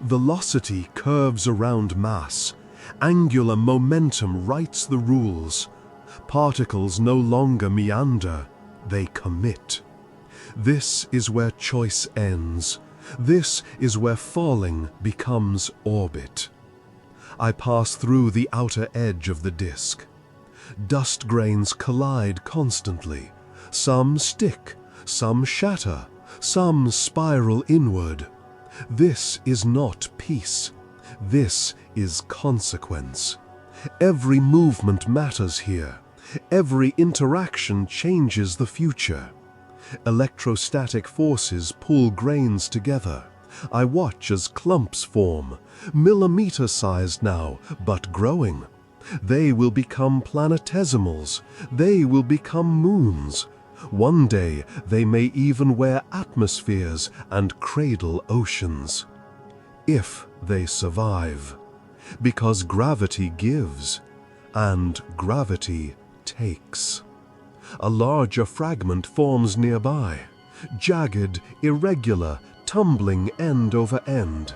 Speaker 2: Velocity curves around mass. Angular momentum writes the rules. Particles no longer meander, they commit. This is where choice ends. This is where falling becomes orbit. I pass through the outer edge of the disk. Dust grains collide constantly. Some stick, some shatter, some spiral inward. This is not peace. This is consequence. Every movement matters here. Every interaction changes the future. Electrostatic forces pull grains together. I watch as clumps form, millimeter-sized now, but growing. They will become planetesimals. They will become moons. One day they may even wear atmospheres and cradle oceans. If they survive. Because gravity gives, and gravity takes. A larger fragment forms nearby, jagged, irregular, tumbling end over end.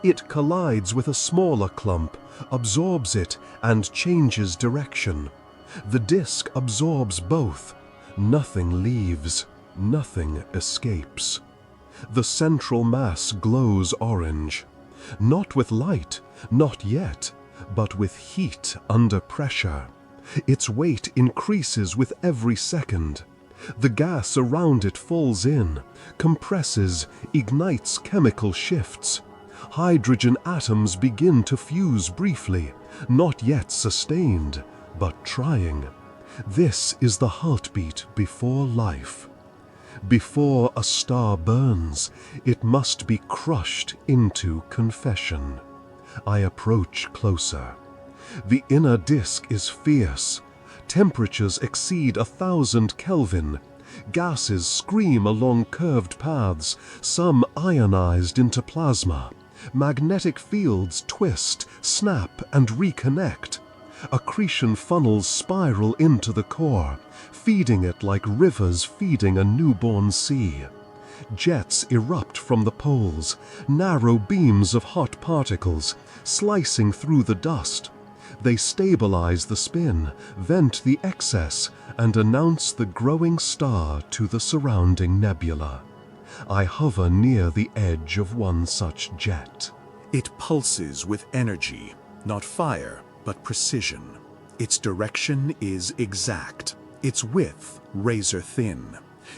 Speaker 2: It collides with a smaller clump, absorbs it, and changes direction. The disk absorbs both. Nothing leaves, nothing escapes. The central mass glows orange, not with light, not yet, but with heat under pressure. Its weight increases with every second. The gas around it falls in, compresses, ignites chemical shifts. Hydrogen atoms begin to fuse briefly, not yet sustained, but trying. This is the heartbeat before life. Before a star burns, it must be crushed into confession. I approach closer. The inner disk is fierce. Temperatures exceed 1,000 Kelvin. Gases scream along curved paths, some ionized into plasma. Magnetic fields twist, snap, and reconnect. Accretion funnels spiral into the core, feeding it like rivers feeding a newborn sea. Jets erupt from the poles, narrow beams of hot particles, slicing through the dust. They stabilize the spin, vent the excess, and announce the growing star to the surrounding nebula. I hover near the edge of one such jet.
Speaker 3: It pulses with energy, not fire, but precision. Its direction is exact, its width razor-thin.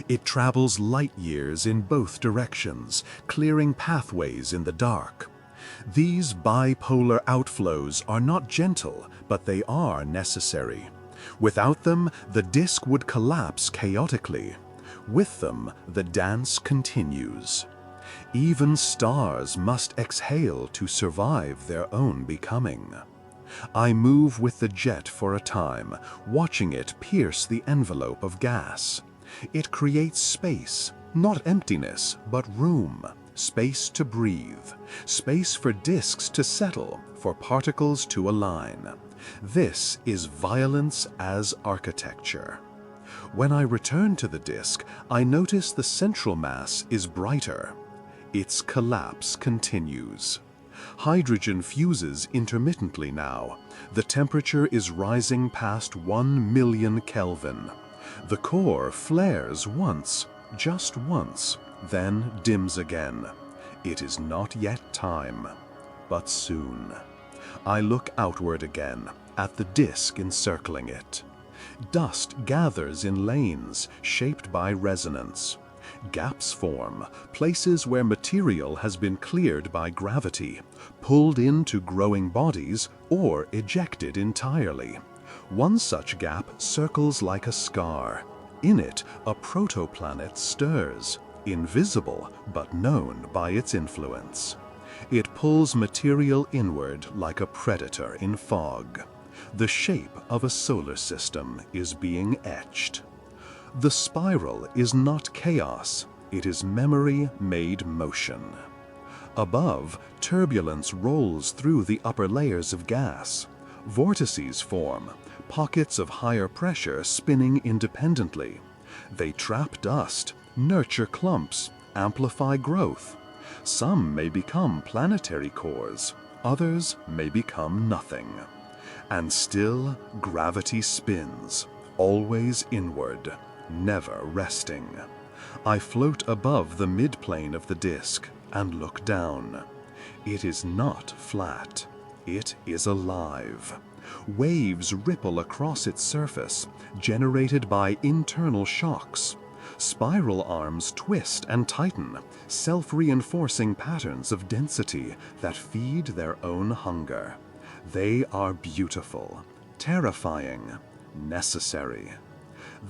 Speaker 3: It travels light years in both directions, clearing pathways in the dark. These bipolar outflows are not gentle, but they are necessary. Without them, the disk would collapse chaotically. With them, the dance continues. Even stars must exhale to survive their own becoming. I move with the jet for a time, watching it pierce the envelope of gas. It creates space, not emptiness, but room. Space to breathe, space for disks to settle, for particles to align. This is violence as architecture. When I return to the disk, I notice the central mass is brighter. Its collapse continues. Hydrogen fuses intermittently now. The temperature is rising past 1 million Kelvin. The core flares once, just once, then dims again. It is not yet time, but soon. I look outward again, at the disk encircling it. Dust gathers in lanes, shaped by resonance. Gaps form, places where material has been cleared by gravity, pulled into growing bodies, or ejected entirely. One such gap circles like a scar. In it, a protoplanet stirs, invisible but known by its influence. It pulls material inward like a predator in fog. The shape of a solar system is being etched. The spiral is not chaos, it is memory made motion. Above, turbulence rolls through the upper layers of gas. Vortices form, pockets of higher pressure spinning independently. They trap dust, nurture clumps, amplify growth. Some may become planetary cores, others may become nothing. And still, gravity spins, always inward, never resting. I float above the midplane of the disk and look down. It is not flat. It is alive. Waves ripple across its surface, generated by internal shocks. Spiral arms twist and tighten, self-reinforcing patterns of density that feed their own hunger. They are beautiful, terrifying, necessary.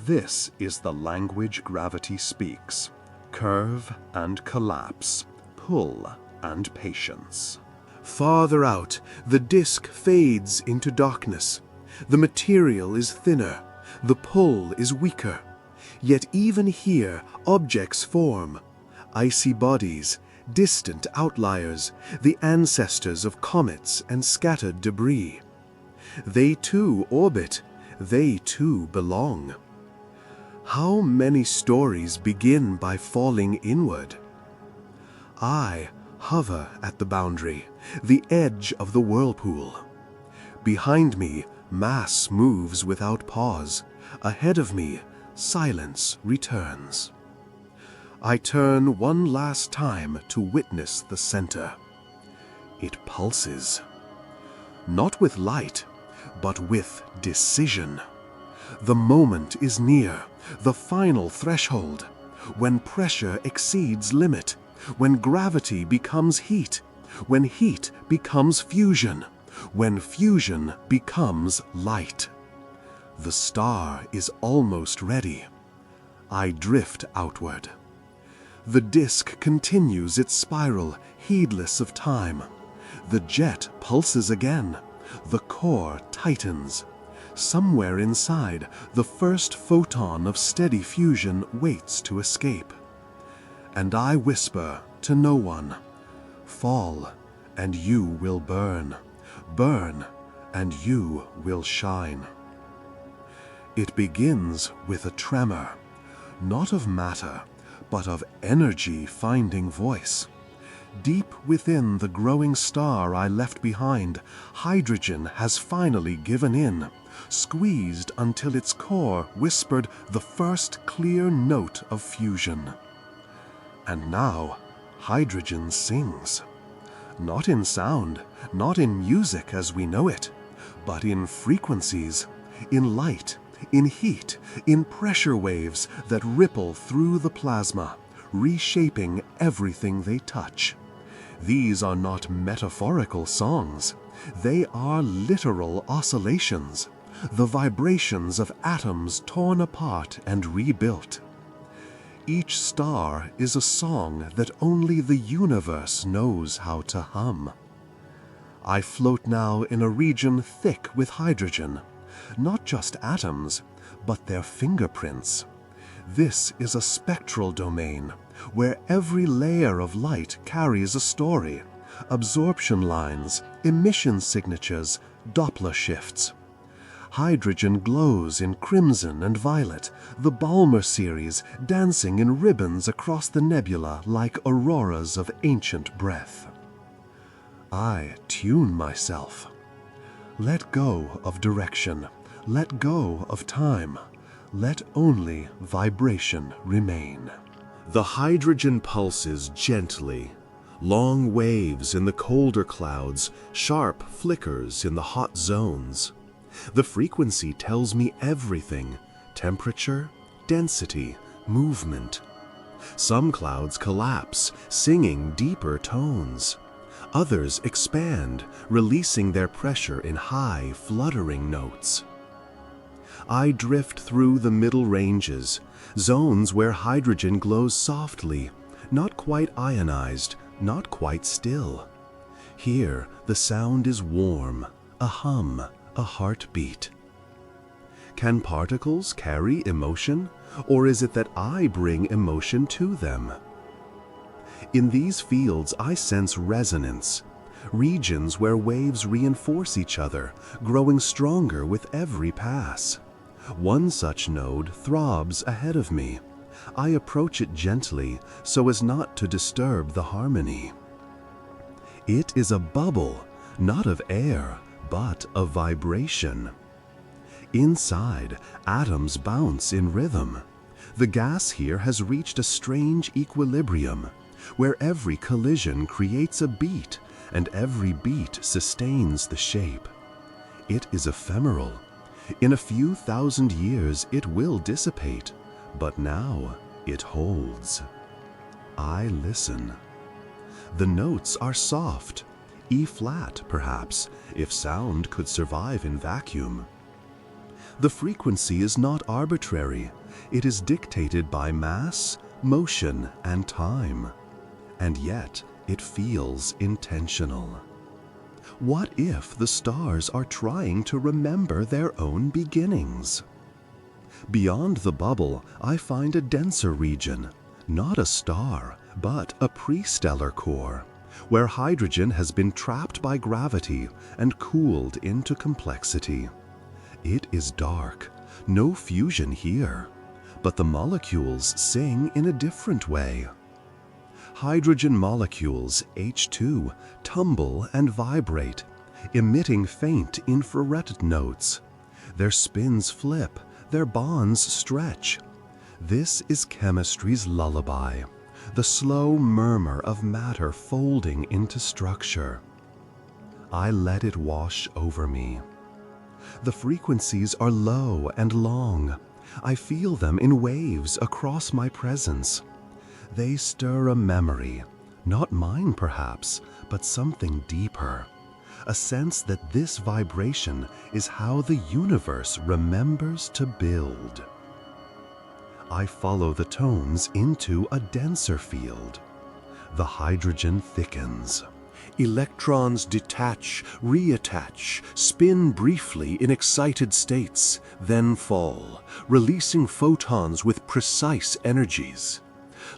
Speaker 3: This is the language gravity speaks. Curve and collapse, pull and patience.
Speaker 2: Farther out, the disk fades into darkness. The material is thinner, the pull is weaker. Yet even here, objects form. Icy bodies, distant outliers, the ancestors of comets and scattered debris. They too orbit, they too belong. How many stories begin by falling inward? I hover at the boundary, the edge of the whirlpool. Behind me, mass moves without pause. Ahead of me, silence returns. I turn one last time to witness the center. It pulses. Not with light, but with decision. The moment is near, the final threshold, when pressure exceeds limit, when gravity becomes heat, when heat becomes fusion, when fusion becomes light. The star is almost ready. I drift outward. The disk continues its spiral, heedless of time. The jet pulses again. The core tightens. Somewhere inside, the first photon of steady fusion waits to escape. And I whisper to no one, "Fall, and you will burn. Burn, and you will shine." It begins with a tremor, not of matter, but of energy finding voice. Deep within the growing star I left behind, hydrogen has finally given in, squeezed until its core whispered the first clear note of fusion. And now, hydrogen sings. Not in sound, not in music as we know it, but in frequencies, in light, in heat, in pressure waves that ripple through the plasma, reshaping everything they touch. These are not metaphorical songs. They are literal oscillations, the vibrations of atoms torn apart and rebuilt. Each star is a song that only the universe knows how to hum. I float now in a region thick with hydrogen, not just atoms, but their fingerprints. This is a spectral domain, where every layer of light carries a story, absorption lines, emission signatures, Doppler shifts. Hydrogen glows in crimson and violet, the Balmer series dancing in ribbons across the nebula like auroras of ancient breath. I tune myself. Let go of direction, let go of time, let only vibration remain.
Speaker 1: The hydrogen pulses gently, long waves in the colder clouds, sharp flickers in the hot zones. The frequency tells me everything: temperature, density, movement. Some clouds collapse, singing deeper tones. Others expand, releasing their pressure in high, fluttering notes. I drift through the middle ranges, zones where hydrogen glows softly, not quite ionized, not quite still. Here, the sound is warm, a hum, a heartbeat. Can particles carry emotion, or is it that I bring emotion to them? In these fields I sense resonance, regions where waves reinforce each other, growing stronger with every pass. One such node throbs ahead of me. I approach it gently so as not to disturb the harmony. It is a bubble, not of air, but of vibration. Inside, atoms bounce in rhythm. The gas here has reached a strange equilibrium, where every collision creates a beat, and every beat sustains the shape. It is ephemeral. In a few thousand years it will dissipate, but now it holds. I listen. The notes are soft, E-flat perhaps, if sound could survive in vacuum. The frequency is not arbitrary. It is dictated by mass, motion, and time. And yet, it feels intentional. What if the stars are trying to remember their own beginnings? Beyond the bubble, I find a denser region, not a star, but a prestellar core, where hydrogen has been trapped by gravity and cooled into complexity. It is dark, no fusion here, but the molecules sing in a different way. Hydrogen molecules, H2, tumble and vibrate, emitting faint infrared notes. Their spins flip, their bonds stretch. This is chemistry's lullaby, the slow murmur of matter folding into structure. I let it wash over me. The frequencies are low and long. I feel them in waves across my presence. They stir a memory, not mine perhaps, but something deeper. A sense that this vibration is how the universe remembers to build. I follow the tones into a denser field. The hydrogen thickens. Electrons detach, reattach, spin briefly in excited states, then fall, releasing photons with precise energies.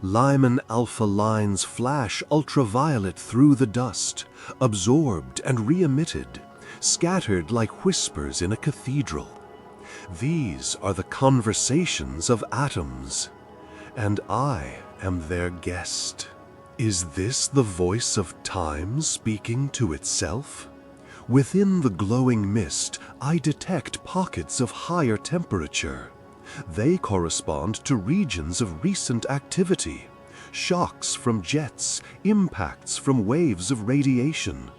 Speaker 1: Lyman alpha lines flash ultraviolet through the dust, absorbed and re-emitted, scattered like whispers in a cathedral. These are the conversations of atoms, and I am their guest. Is this the voice of time speaking to itself? Within the glowing mist, I detect pockets of higher temperature. They correspond to regions of recent activity, shocks from jets, impacts from waves of radiation.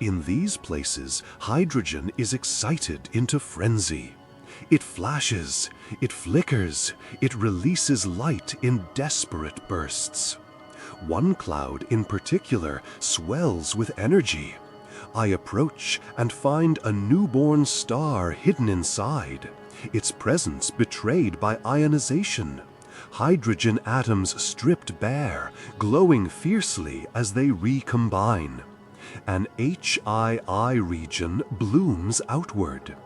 Speaker 1: In these places, hydrogen is excited into frenzy. It flashes, it flickers, it releases light in desperate bursts. One cloud in particular swells with energy. I approach and find a newborn star hidden inside, its presence betrayed by ionization. Hydrogen atoms stripped bare, glowing fiercely as they recombine. An HII region blooms outward.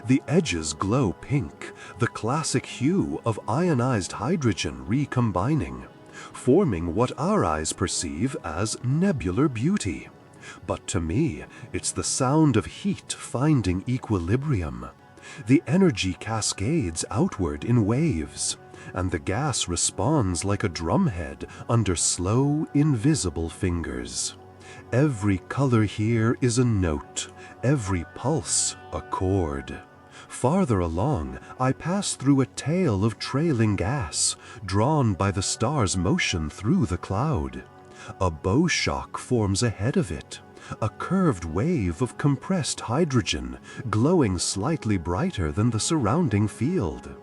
Speaker 1: The edges glow pink, the classic hue of ionized hydrogen recombining, forming what our eyes perceive as nebular beauty. But to me, it's the sound of heat finding equilibrium. The energy cascades outward in waves, and the gas responds like a drumhead under slow, invisible fingers. Every color here is a note, every pulse a chord. Farther along, I pass through a tail of trailing gas, drawn by the star's motion through the cloud. A bow shock forms ahead of it, a curved wave of compressed hydrogen, glowing slightly brighter than the surrounding field.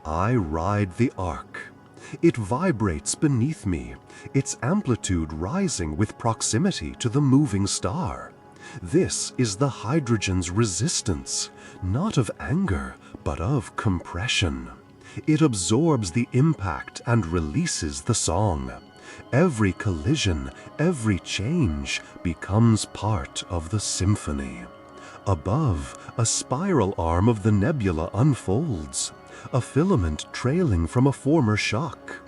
Speaker 1: I ride the arc. It vibrates beneath me, its amplitude rising with proximity to the moving star. This is the hydrogen's resistance, not of anger, but of compression. It absorbs the impact and releases the song. Every collision, every change becomes part of the symphony. Above, a spiral arm of the nebula unfolds, a filament trailing from a former shock.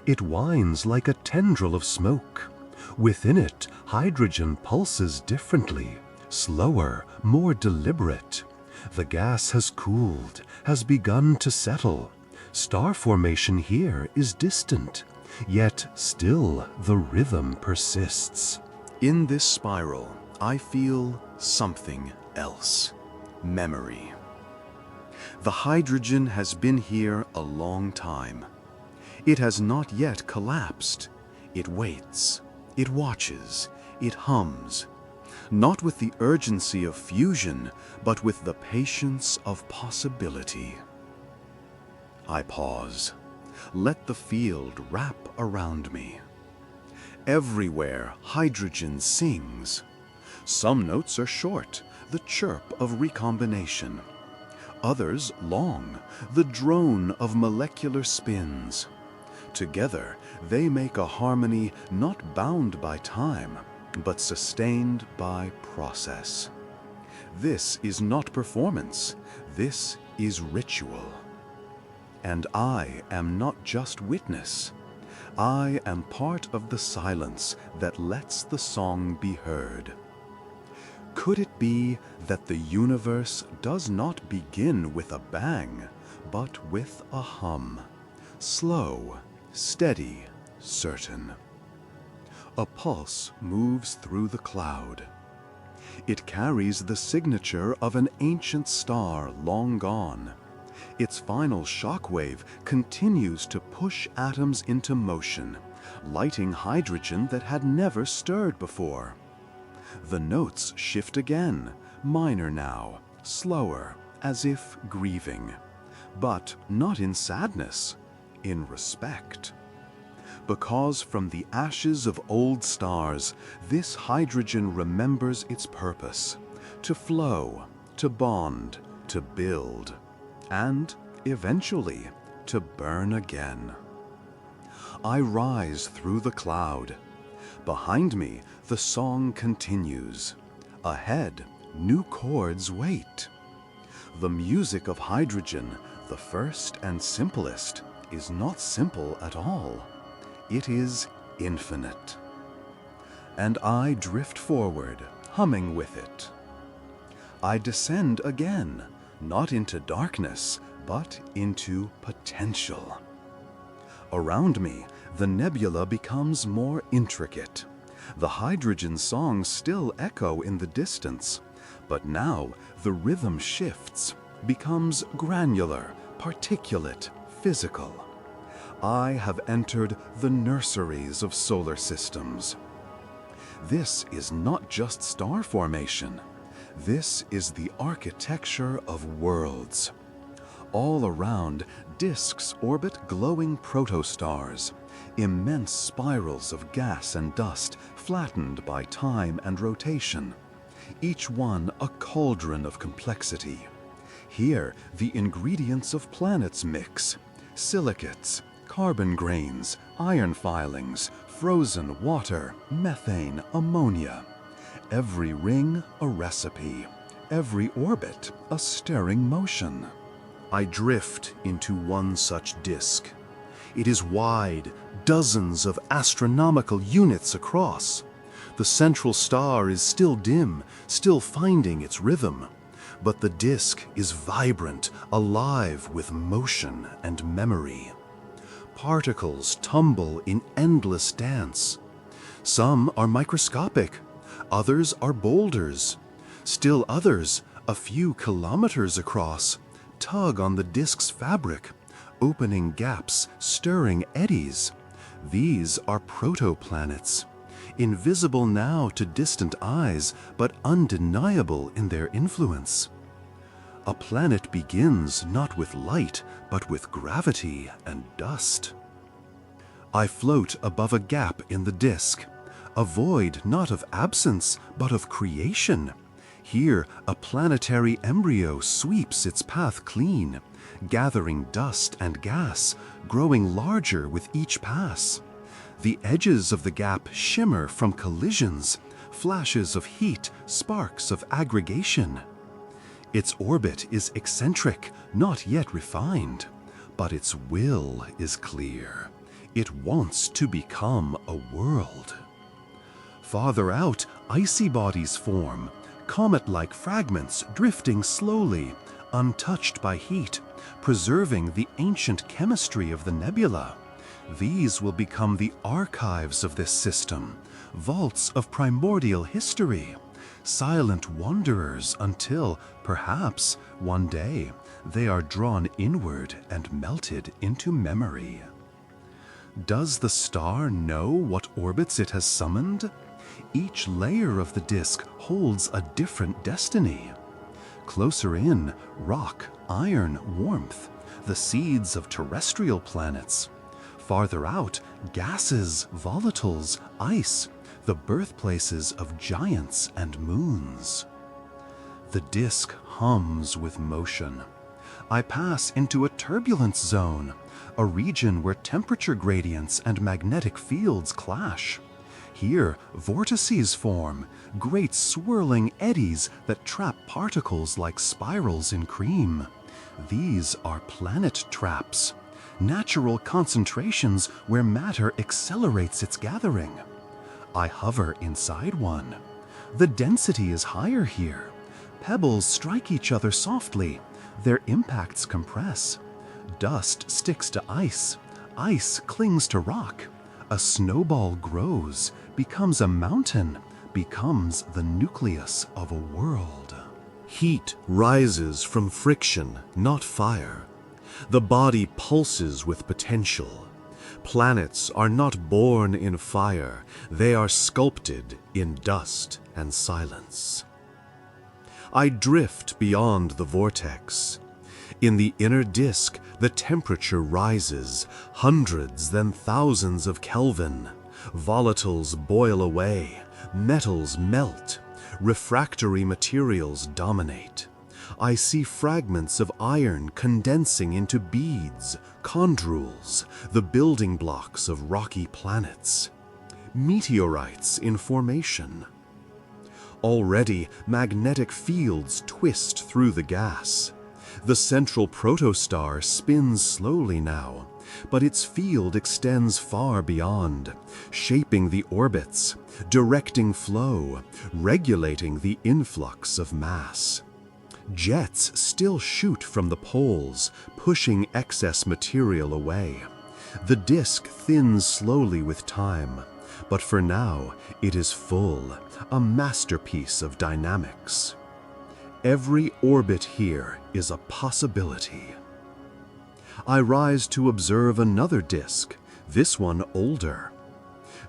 Speaker 1: It winds like a tendril of smoke. Within it, hydrogen pulses differently, slower, more deliberate. The gas has cooled, has begun to settle. Star formation here is distant, yet still the rhythm persists.
Speaker 3: In this spiral, I feel something else. Memory. The hydrogen has been here a long time. It has not yet collapsed. It waits. It watches. It hums. Not with the urgency of fusion, but with the patience of possibility. I pause. Let the field wrap around me. Everywhere, hydrogen sings. Some notes are short, the chirp of recombination. Others long, the drone of molecular spins. Together, they make a harmony not bound by time, but sustained by process. This is not performance, this is ritual. And I am not just witness. I am part of the silence that lets the song be heard. Could it be that the universe does not begin with a bang, but with a hum? Slow, steady, certain. A pulse moves through the cloud. It carries the signature of an ancient star long gone. Its final shockwave continues to push atoms into motion, lighting hydrogen that had never stirred before. The notes shift again, minor now, slower, as if grieving. But not in sadness, in respect. Because from the ashes of old stars, this hydrogen remembers its purpose: to flow, to bond, to build, and eventually to burn again. I rise through the cloud. Behind me, the song continues. Ahead, new chords wait. The music of hydrogen, the first and simplest, is not simple at all. It is infinite. And I drift forward, humming with it. I descend again, not into darkness, but into potential. Around me, the nebula becomes more intricate. The hydrogen songs still echo in the distance, but now the rhythm shifts, becomes granular, particulate, physical. I have entered the nurseries of solar systems. This is not just star formation. This is the architecture of worlds. All around, disks orbit glowing protostars, immense spirals of gas and dust flattened by time and rotation, each one a cauldron of complexity. Here, the ingredients of planets mix: silicates, carbon grains, iron filings, frozen water, methane, ammonia. Every ring a recipe, every orbit a stirring motion. I drift into one such disk. It is wide, dozens of astronomical units across. The central star is still dim, still finding its rhythm. But the disk is vibrant, alive with motion and memory. Particles tumble in endless dance. Some are microscopic, others are boulders. Still others, a few kilometers across, tug on the disk's fabric, opening gaps, stirring eddies. These are protoplanets, invisible now to distant eyes, but undeniable in their influence. A planet begins not with light, but with gravity and dust. I float above a gap in the disk, a void not of absence, but of creation. Here, a planetary embryo sweeps its path clean, gathering dust and gas, growing larger with each pass. The edges of the gap shimmer from collisions, flashes of heat, sparks of aggregation.
Speaker 1: Its orbit is eccentric, not yet refined, but its will is clear. It wants to become a world. Farther out, icy bodies form, comet-like fragments drifting slowly, untouched by heat, preserving the ancient chemistry of the nebula. These will become the archives of this system, vaults of primordial history, silent wanderers until, perhaps, one day, they are drawn inward and melted into memory. Does the star know what orbits it has summoned? Each layer of the disk holds a different destiny. Closer in, rock, iron, warmth, the seeds of terrestrial planets. Farther out, gases, volatiles, ice, the birthplaces of giants and moons. The disk hums with motion. I pass into a turbulence zone, a region where temperature gradients and magnetic fields clash. Here, vortices form, great swirling eddies that trap particles like spirals in cream. These are planet traps, natural concentrations where matter accelerates its gathering. I hover inside one. The density is higher here. Pebbles strike each other softly. Their impacts compress. Dust sticks to ice. Ice clings to rock. A snowball grows, becomes a mountain, becomes the nucleus of a world.
Speaker 2: Heat rises from friction, not fire. The body pulses with potential. Planets are not born in fire, they are sculpted in dust and silence. I drift beyond the vortex. In the inner disk, the temperature rises, hundreds then thousands of Kelvin. Volatiles boil away, metals melt, refractory materials dominate. I see fragments of iron condensing into beads, chondrules, the building blocks of rocky planets. Meteorites in formation. Already, magnetic fields twist through the gas. The central protostar spins slowly now, but its field extends far beyond, shaping the orbits, directing flow, regulating the influx of mass. Jets still shoot from the poles, pushing excess material away. The disk thins slowly with time, but for now it is full, a masterpiece of dynamics. Every orbit here is a possibility. I rise to observe another disk, this one older.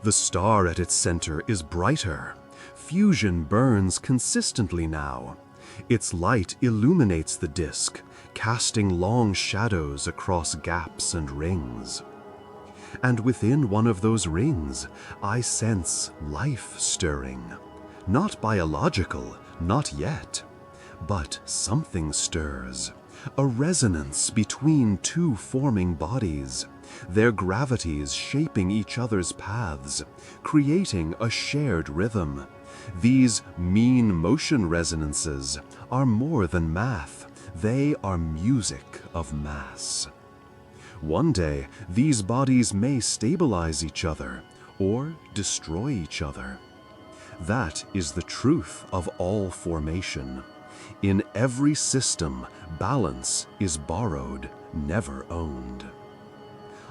Speaker 2: The star at its center is brighter. Fusion burns consistently now. Its light illuminates the disk, casting long shadows across gaps and rings. And within one of those rings, I sense life stirring. Not biological, not yet. But something stirs, a resonance between two forming bodies, their gravities shaping each other's paths, creating a shared rhythm. These mean motion resonances are more than math, they are music of mass. One day, these bodies may stabilize each other or destroy each other. That is the truth of all formation. In every system, balance is borrowed, never owned.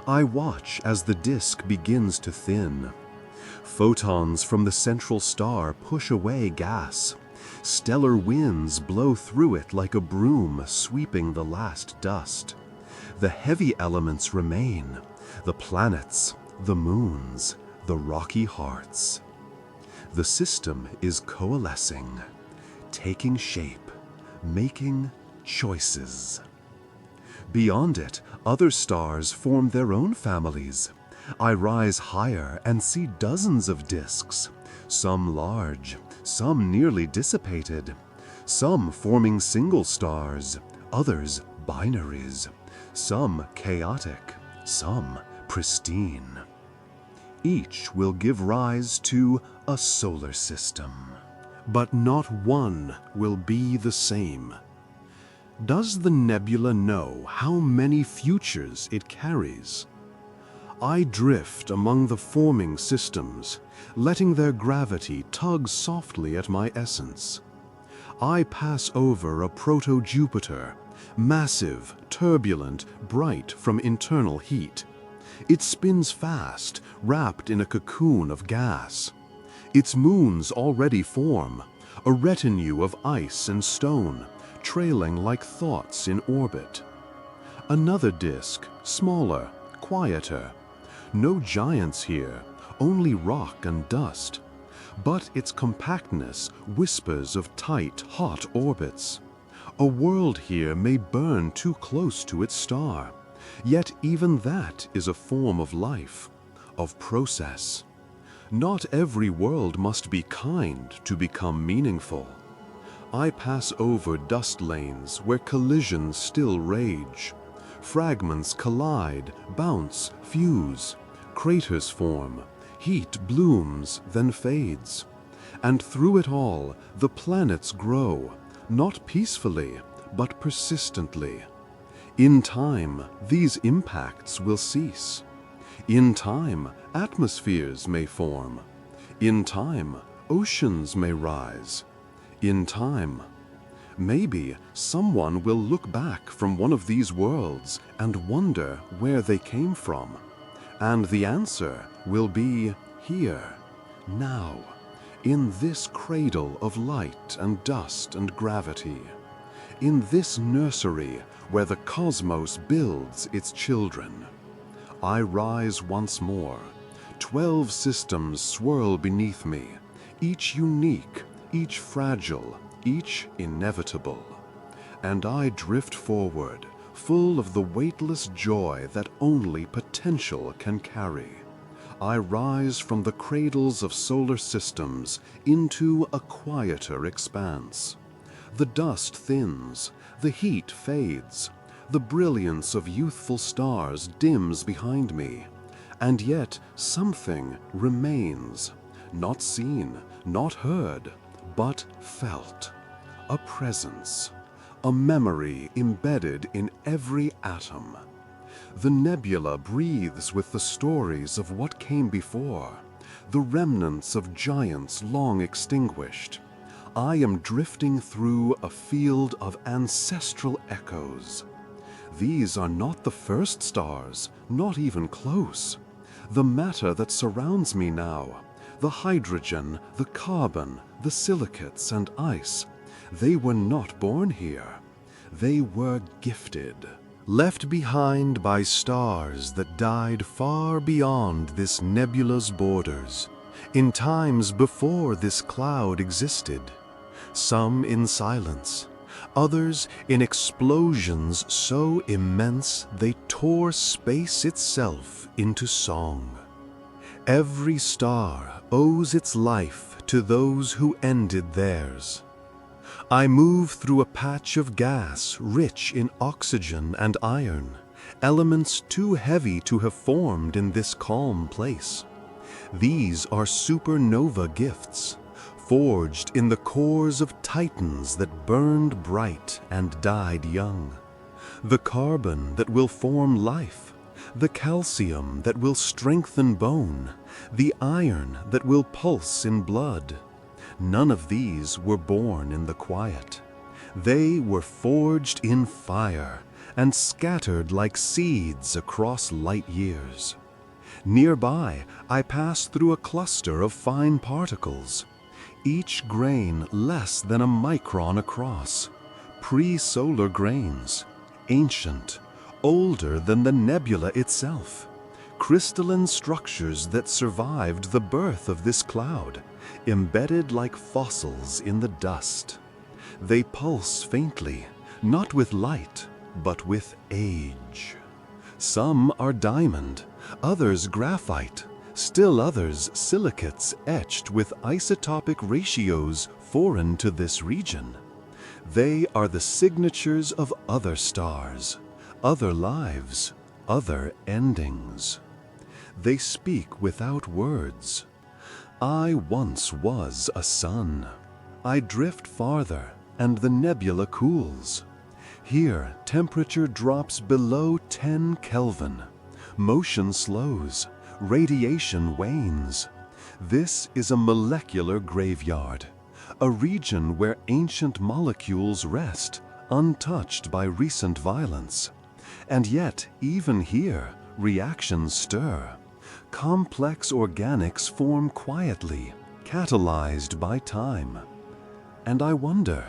Speaker 2: I watch as the disk begins to thin. Photons from the central star push away gas. Stellar winds blow through it like a broom sweeping the last dust. The heavy elements remain, the planets, the moons, the rocky hearts. The system is coalescing, taking shape, making choices. Beyond it, other stars form their own families. I rise higher and see dozens of disks, some large, some nearly dissipated, some forming single stars, others binaries, some chaotic, some pristine. Each will give rise to a solar system, but not one will be the same. Does the nebula know how many futures it carries? I drift among the forming systems, letting their gravity tug softly at my essence. I pass over a proto-Jupiter, massive, turbulent, bright from internal heat. It spins fast, wrapped in a cocoon of gas. Its moons already form, a retinue of ice and stone, trailing like thoughts in orbit. Another disk, smaller, quieter. No giants here, only rock and dust. But its compactness whispers of tight, hot orbits. A world here may burn too close to its star, yet even that is a form of life, of process. Not every world must be kind to become meaningful. I pass over dust lanes where collisions still rage. Fragments collide, bounce, fuse. Craters form. Heat blooms, then fades. And through it all, the planets grow, not peacefully, but persistently. In time, these impacts will cease. In time, atmospheres may form. In time, oceans may rise. In time, maybe someone will look back from one of these worlds and wonder where they came from. And the answer will be here, now, in this cradle of light and dust and gravity, in this nursery where the cosmos builds its children. I rise once more. 12 systems swirl beneath me, each unique, each fragile, each inevitable. And I drift forward, full of the weightless joy that only potential can carry. I rise from the cradles of solar systems into a quieter expanse. The dust thins, the heat fades, the brilliance of youthful stars dims behind me, and yet something remains, not seen, not heard, but felt. A presence, a memory embedded in every atom. The nebula breathes with the stories of what came before, the remnants of giants long extinguished. I am drifting through a field of ancestral echoes. These are not the first stars, not even close. The matter that surrounds me now, the hydrogen, the carbon, the silicates and ice, they were not born here. They were gifted, left behind by stars that died far beyond this nebula's borders, in times before this cloud existed. Some in silence, others in explosions so immense they tore space itself into song. Every star owes its life to those who ended theirs. I move through a patch of gas rich in oxygen and iron, elements too heavy to have formed in this calm place. These are supernova gifts, forged in the cores of titans that burned bright and died young. The carbon that will form life, the calcium that will strengthen bone, the iron that will pulse in blood. None of these were born in the quiet. They were forged in fire and scattered like seeds across light years. Nearby, I pass through a cluster of fine particles, each grain less than a micron across, pre-solar grains, ancient, older than the nebula itself, crystalline structures that survived the birth of this cloud, embedded like fossils in the dust. They pulse faintly, not with light, but with age. Some are diamond, others graphite, still others silicates etched with isotopic ratios foreign to this region. They are the signatures of other stars, other lives, other endings. They speak without words. I once was a sun. I drift farther, and the nebula cools.
Speaker 1: Here, temperature drops below 10 Kelvin. Motion slows. Radiation wanes. This is a molecular graveyard, a region where ancient molecules rest, untouched by recent violence. And yet, even here, reactions stir. Complex organics form quietly, catalyzed by time. And I wonder,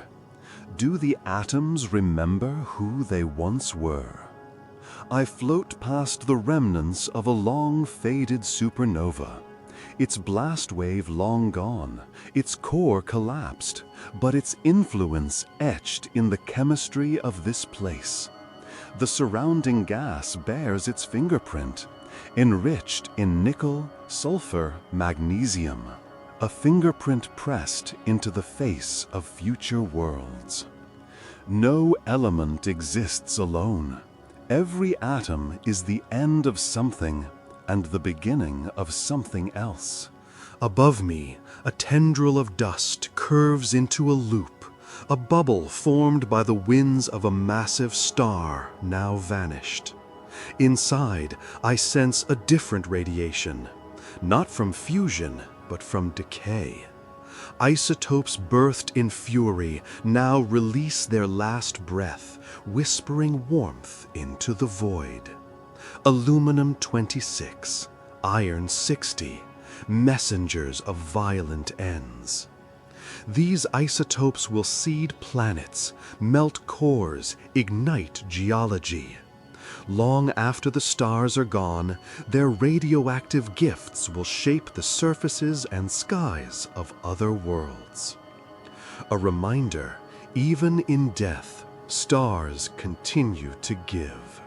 Speaker 1: do the atoms remember who they once were? I float past the remnants of a long-faded supernova. Its blast wave long gone, its core collapsed, but its influence etched in the chemistry of this place. The surrounding gas bears its fingerprint, enriched in nickel, sulfur, magnesium. A fingerprint pressed into the face of future worlds. No element exists alone. Every atom is the end of something and the beginning of something else.
Speaker 2: Above me, a tendril of dust curves into a loop, a bubble formed by the winds of a massive star now vanished. Inside, I sense a different radiation, not from fusion, but from decay. Isotopes birthed in fury now release their last breath, whispering warmth into the void. Aluminum 26, iron 60, messengers of violent ends. These isotopes will seed planets, melt cores, ignite geology. Long after the stars are gone, their radioactive gifts will shape the surfaces and skies of other worlds. A reminder, even in death, stars continue to give.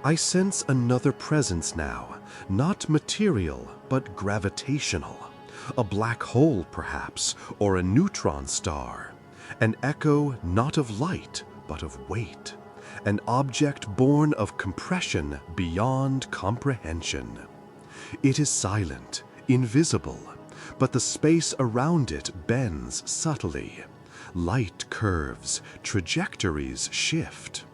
Speaker 2: I sense another presence now, not material, but gravitational. A black hole, perhaps, or a neutron star. An echo not of light, but of weight. An object born of compression beyond comprehension. It is silent, invisible, but the space around it bends subtly. Light curves, trajectories shift.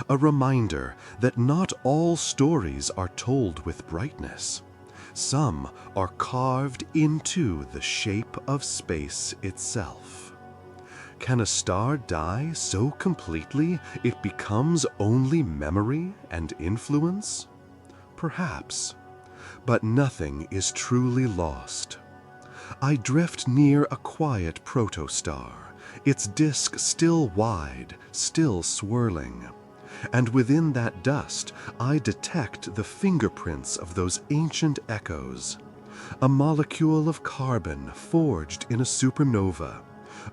Speaker 2: A reminder that not all stories are told with brightness. Some are carved into the shape of space itself. Can a star die so completely it becomes only memory and influence? Perhaps, but nothing is truly lost. I drift near a quiet protostar, its disk still wide, still swirling. And within that dust, I detect the fingerprints of those ancient echoes. A molecule of carbon forged in a supernova.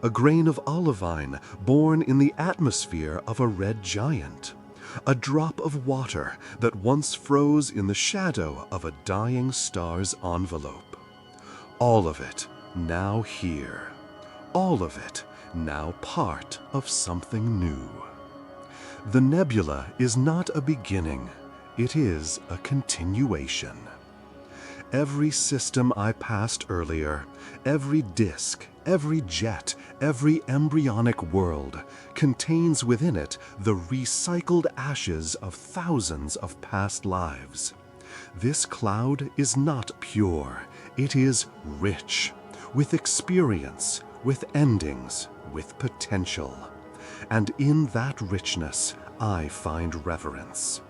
Speaker 2: A grain of olivine born in the atmosphere of a red giant. A drop of water that once froze in the shadow of a dying star's envelope. All of it now here. All of it now part of something new. The nebula is not a beginning, it is a continuation. Every system I passed earlier, every disk, every jet, every embryonic world contains within it the recycled ashes of thousands of past lives. This cloud is not pure, it is rich, with experience, with endings, with potential. And in that richness, I find reverence.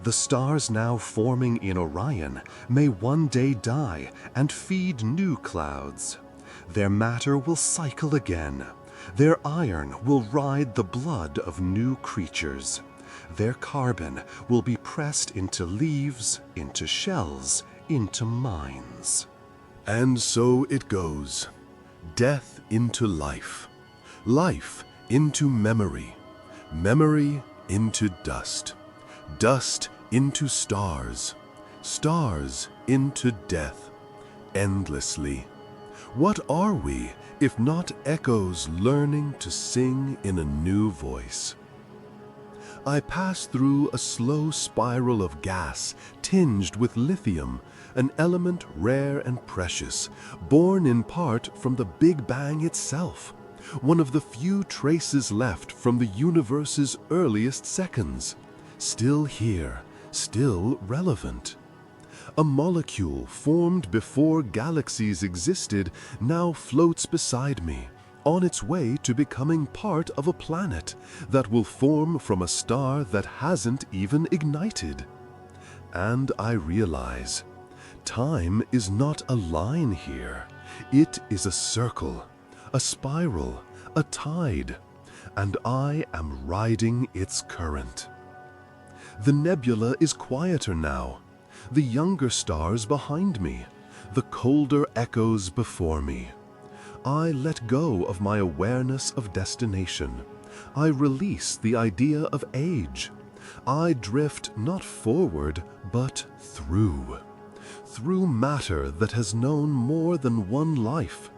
Speaker 2: The stars now forming in Orion may one day die and feed new clouds. Their matter will cycle again. Their iron will ride the blood of new creatures. Their carbon will be pressed into leaves, into shells, into mines.
Speaker 1: And so it goes. Death into life. Life into memory. Memory into dust. Dust into stars. Stars into death. Endlessly. What are we if not echoes learning to sing in a new voice? I pass through a slow spiral of gas tinged with lithium, an element rare and precious, born in part from the Big Bang itself. one of the few traces left from the universe's earliest seconds, still here, still relevant. A molecule formed before galaxies existed now floats beside me, on its way to becoming part of a planet that will form from a star that hasn't even ignited. And I realize, time is not a line here. It is a circle, a spiral, a tide, and I am riding its current. The nebula is quieter now, the younger stars behind me, the colder echoes before me. I let go of my awareness of destination. I release the idea of age. I drift not forward, but through matter that has known more than one life,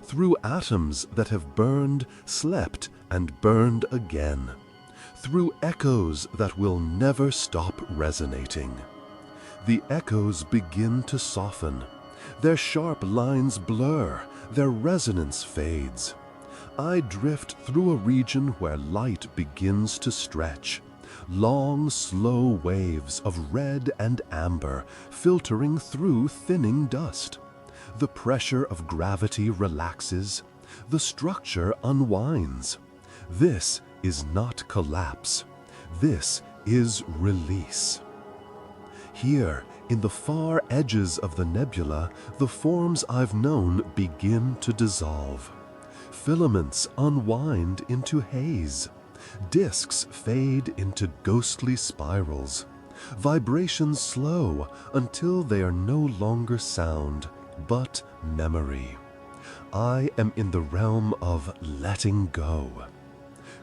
Speaker 1: through atoms that have burned, slept, and burned again, through echoes that will never stop resonating. The echoes begin to soften. Their sharp lines blur, their resonance fades. I drift through a region where light begins to stretch. Long, slow waves of red and amber filtering through thinning dust. The pressure of gravity relaxes. The structure unwinds. This is not collapse. This is release. Here, in the far edges of the nebula, the forms I've known begin to dissolve. Filaments unwind into haze. Disks fade into ghostly spirals. Vibrations slow until they are no longer sound, but memory. I am in the realm of letting go.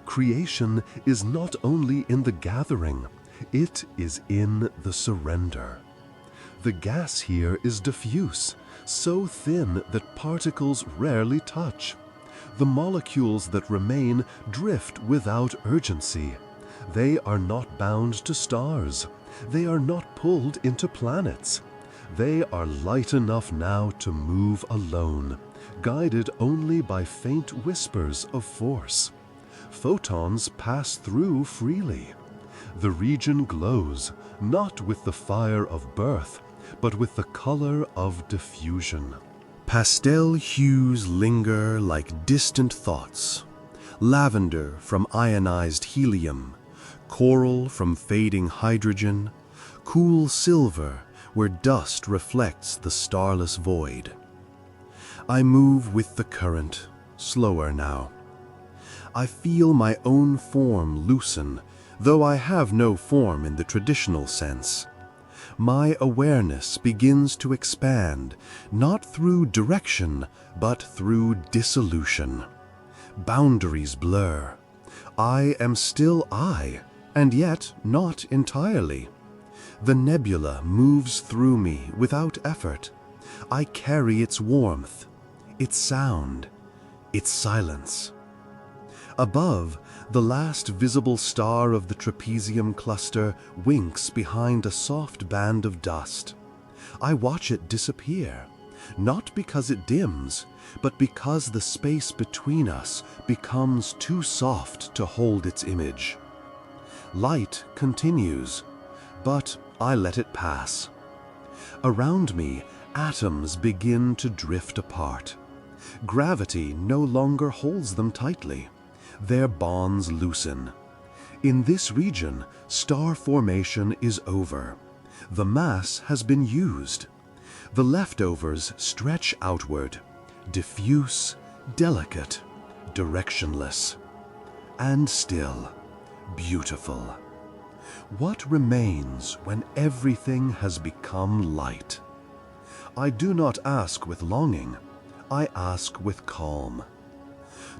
Speaker 1: Creation is not only in the gathering, it is in the surrender. The gas here is diffuse, so thin that particles rarely touch. The molecules that remain drift without urgency. They are not bound to stars. They are not pulled into planets. They are light enough now to move alone, guided only by faint whispers of force. Photons pass through freely. The region glows, not with the fire of birth, but with the color of diffusion. Pastel hues linger like distant thoughts. Lavender from ionized helium, coral from fading hydrogen, cool silver where dust reflects the starless void. I move with the current, slower now. I feel my own form loosen, though I have no form in the traditional sense. My awareness begins to expand, not through direction, but through dissolution. Boundaries blur. I am still I, and yet not entirely. The nebula moves through me without effort. I carry its warmth, its sound, its silence. Above, the last visible star of the trapezium cluster winks behind a soft band of dust. I watch it disappear, not because it dims, but because the space between us becomes too soft to hold its image. Light continues, but I let it pass. Around me, atoms begin to drift apart. Gravity no longer holds them tightly. Their bonds loosen. In this region, star formation is over. The mass has been used. The leftovers stretch outward, diffuse, delicate, directionless, and still beautiful. What remains when everything has become light? I do not ask with longing, I ask with calm.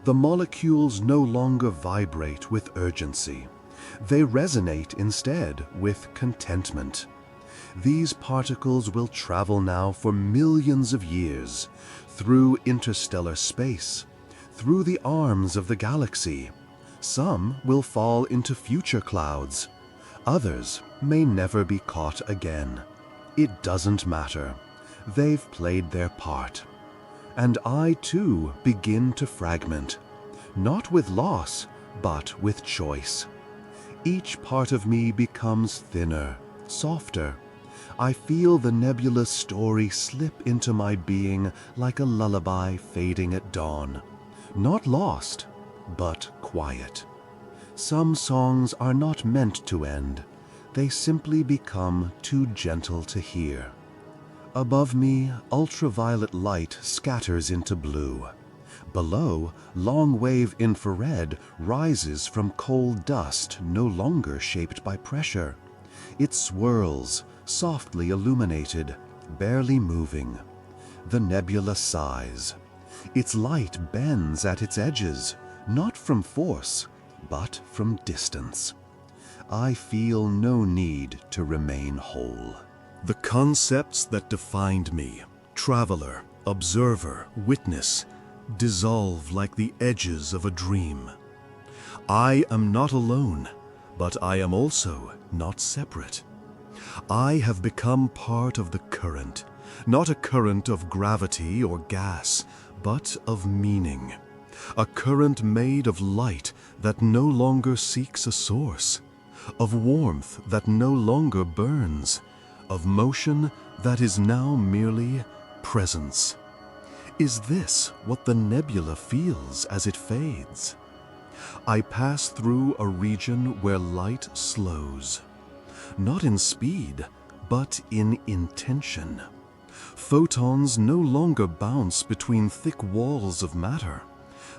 Speaker 1: The molecules no longer vibrate with urgency. They resonate instead with contentment. These particles will travel now for millions of years, through interstellar space, through the arms of the galaxy. Some will fall into future clouds. Others may never be caught again. It doesn't matter. They've played their part. And I too begin to fragment. not with loss, but with choice. Each part of me becomes thinner, softer. I feel the nebula's story slip into my being like a lullaby fading at dawn. Not lost, but quiet. Some songs are not meant to end. They simply become too gentle to hear. Above me, ultraviolet light scatters into blue. Below, long-wave infrared rises from cold dust no longer shaped by pressure. It swirls, softly illuminated, barely moving. The nebula sighs. Its light bends at its edges, not from force, but from distance. I feel no need to remain whole.
Speaker 3: The concepts that defined me, traveler, observer, witness, dissolve like the edges of a dream. I am not alone, but I am also not separate. I have become part of the current, not a current of gravity or gas, but of meaning. A current made of light that no longer seeks a source, of warmth that no longer burns, of motion that is now merely presence. Is this what the nebula feels as it fades? I pass through a region where light slows, not in speed, but in intention. Photons no longer bounce between thick walls of matter.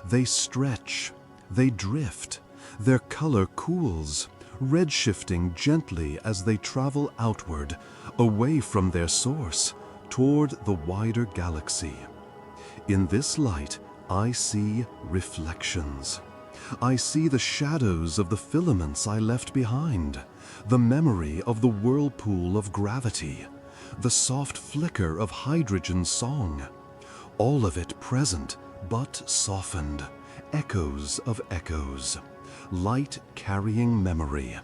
Speaker 3: They stretch, they drift, their color cools, redshifting gently as they travel outward, away from their source, toward the wider galaxy. In this light, I see reflections. I see the shadows of the filaments I left behind, the memory of the whirlpool of gravity, the soft flicker of hydrogen song, all of it present but softened, echoes of echoes, light carrying memory.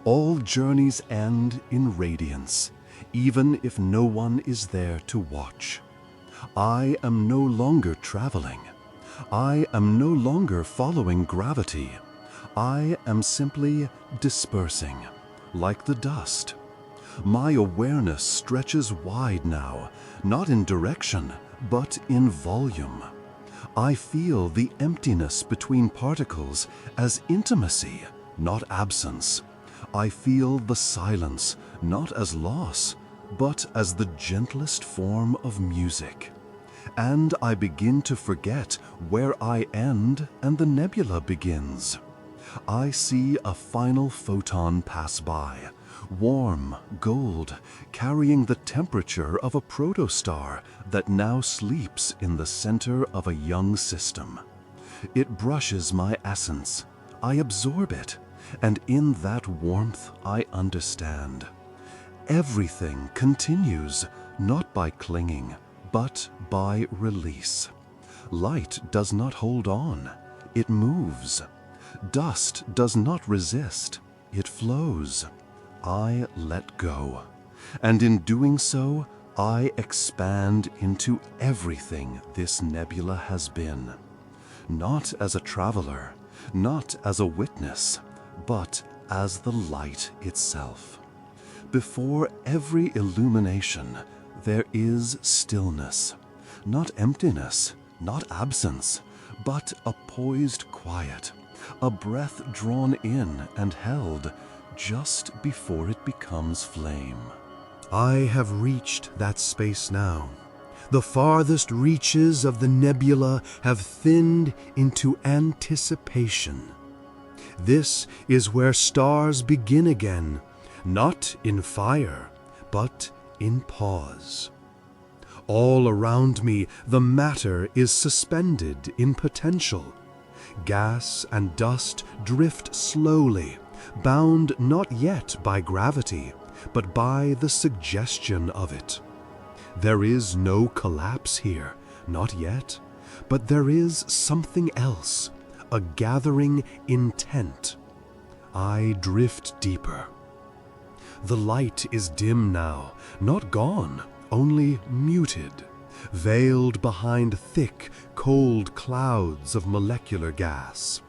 Speaker 3: All journeys end in radiance, even if no one is there to watch. I am no longer traveling. I am no longer following gravity. I am simply dispersing, like the dust. My awareness stretches wide now, not in direction, but in volume. I feel the emptiness between particles as intimacy, not absence. I feel the silence, not as loss, but as the gentlest form of music. And I begin to forget where I end and the nebula begins. I see a final photon pass by, warm, gold, carrying the temperature of a protostar that now sleeps in the center of a young system. It brushes my essence. I absorb it, and in that warmth I understand. Everything continues, not by clinging, but by release. Light does not hold on, it moves. Dust does not resist, it flows. I let go, and in doing so, I expand into everything this nebula has been. Not as a traveler, not as a witness, but as the light itself. Before every illumination, there is stillness, not emptiness, not absence, but a poised quiet, a breath drawn in and held just before it becomes flame.
Speaker 2: I have reached that space now. The farthest reaches of the nebula have thinned into anticipation. This is where stars begin again, not in fire, but in pause. All around me, the matter is suspended in potential. Gas and dust drift slowly, bound not yet by gravity, but by the suggestion of it. There is no collapse here, not yet, but there is something else, a gathering intent. I drift deeper. The light is dim now, not gone, only muted.
Speaker 1: veiled behind thick, cold clouds of molecular gas.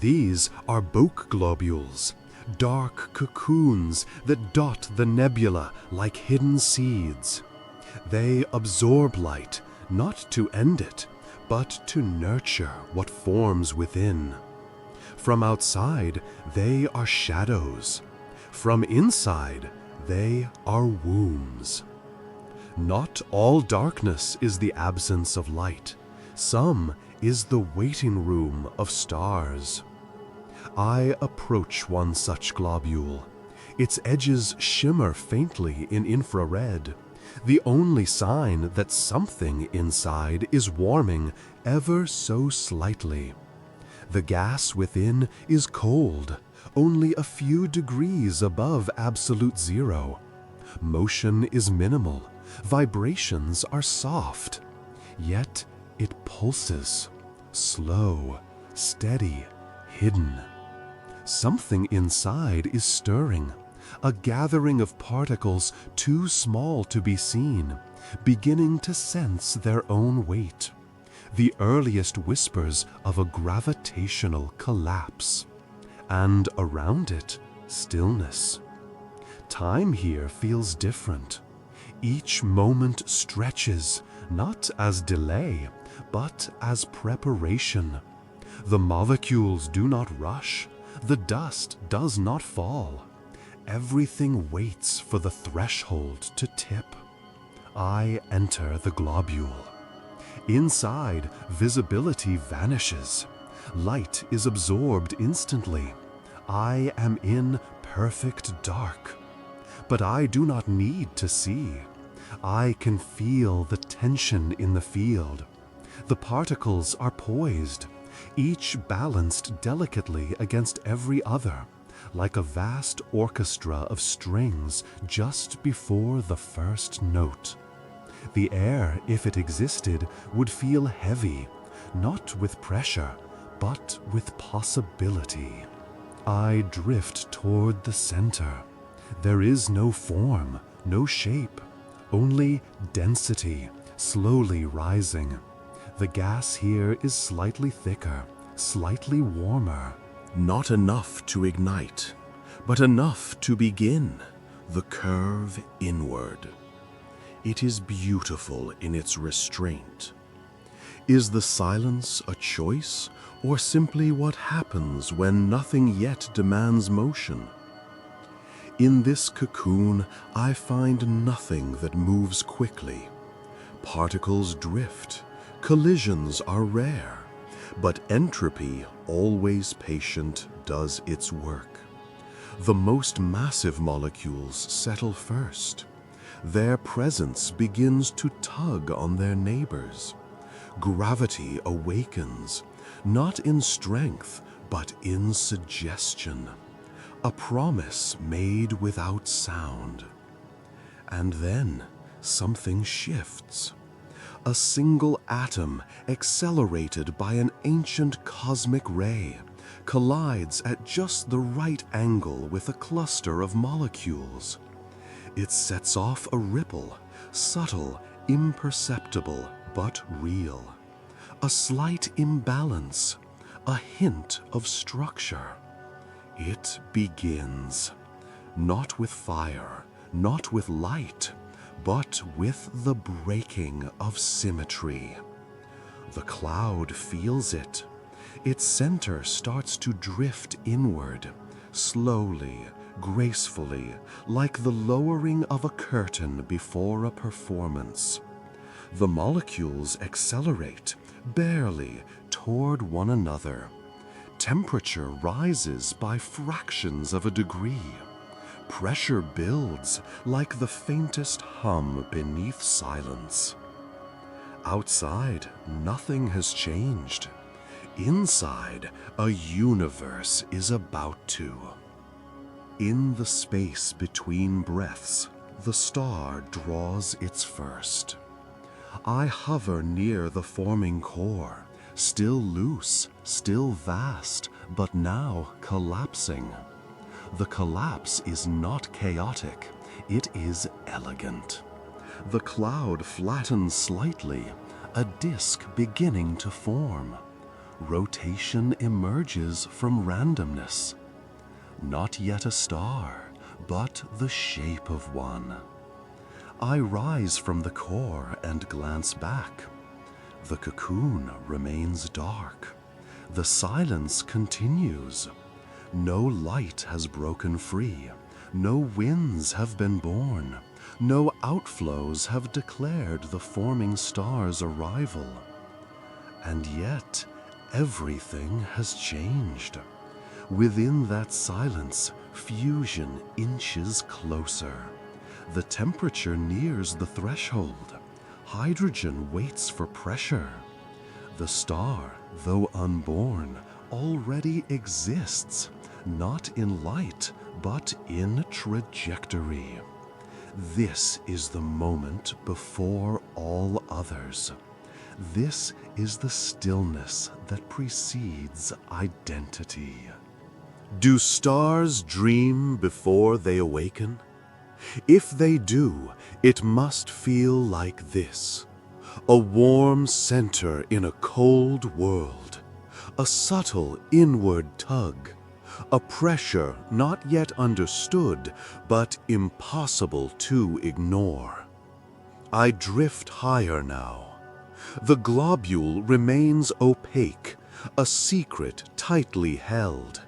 Speaker 1: These are Bok globules, dark cocoons that dot the nebula like hidden seeds. They absorb light, not to end it, but to nurture what forms within. From outside, they are shadows. From inside, they are wombs. Not all darkness is the absence of light. Some is the waiting room of stars. I approach one such globule. Its edges shimmer faintly in infrared, the only sign that something inside is warming ever so slightly. The gas within is cold, only a few degrees above absolute zero. Motion is minimal, vibrations are soft, yet it pulses, slow, steady, hidden. Something inside is stirring, a gathering of particles too small to be seen, beginning to sense their own weight. The earliest whispers of a gravitational collapse. And around it, stillness. Time here feels different. Each moment stretches, not as delay, but as preparation. The molecules do not rush. The dust does not fall. Everything waits for the threshold to tip. I enter the globule. Inside, visibility vanishes. Light is absorbed instantly. I am in perfect dark. But I do not need to see. I can feel the tension in the field. The particles are poised, each balanced delicately against every other, like a vast orchestra of strings just before the first note. The air, if it existed, would feel heavy, not with pressure, but with possibility. I drift toward the center. There is no form, no shape, only density, slowly rising. The gas here is slightly thicker, slightly warmer.
Speaker 2: Not enough to ignite, but enough to begin the curve inward. It is beautiful in its restraint. Is the silence a choice, or simply what happens when nothing yet demands motion? In this cocoon, I find nothing that moves quickly. Particles drift, collisions are rare, but entropy, always patient, does its work. The most massive molecules settle first. Their presence begins to tug on their neighbors. Gravity awakens, not in strength, but in suggestion. A promise made without sound. And then something shifts. A single atom, accelerated by an ancient cosmic ray, collides at just the right angle with a cluster of molecules. It sets off a ripple, subtle, imperceptible, but real. A slight imbalance, a hint of structure. It begins, not with fire, not with light, but with the breaking of symmetry. The cloud feels it. Its center starts to drift inward, slowly, gracefully, like the lowering of a curtain before a performance. The molecules accelerate, barely, toward one another. Temperature rises by fractions of a degree. Pressure builds like the faintest hum beneath silence. Outside, nothing has changed. Inside, a universe is about to. In the space between breaths, the star draws its first. I hover near the forming core, still loose, still vast, but now collapsing. The collapse is not chaotic, it is elegant.
Speaker 1: The cloud flattens slightly, a disk beginning to form. Rotation emerges from randomness. Not yet a star, but the shape of one. I rise from the core and glance back. The cocoon remains dark. The silence continues. No light has broken free. No winds have been born. No outflows have declared the forming star's arrival. And yet, everything has changed. Within that silence, fusion inches closer. The temperature nears the threshold. Hydrogen waits for pressure. The star, though unborn, already exists, not in light, but in trajectory. This is the moment before all others. This is the stillness that precedes identity. Do stars dream before they awaken? If they do, it must feel like this: a warm center in a cold world, a subtle inward tug, a pressure not yet understood but impossible to ignore. I drift higher now. The globule remains opaque, a secret tightly held.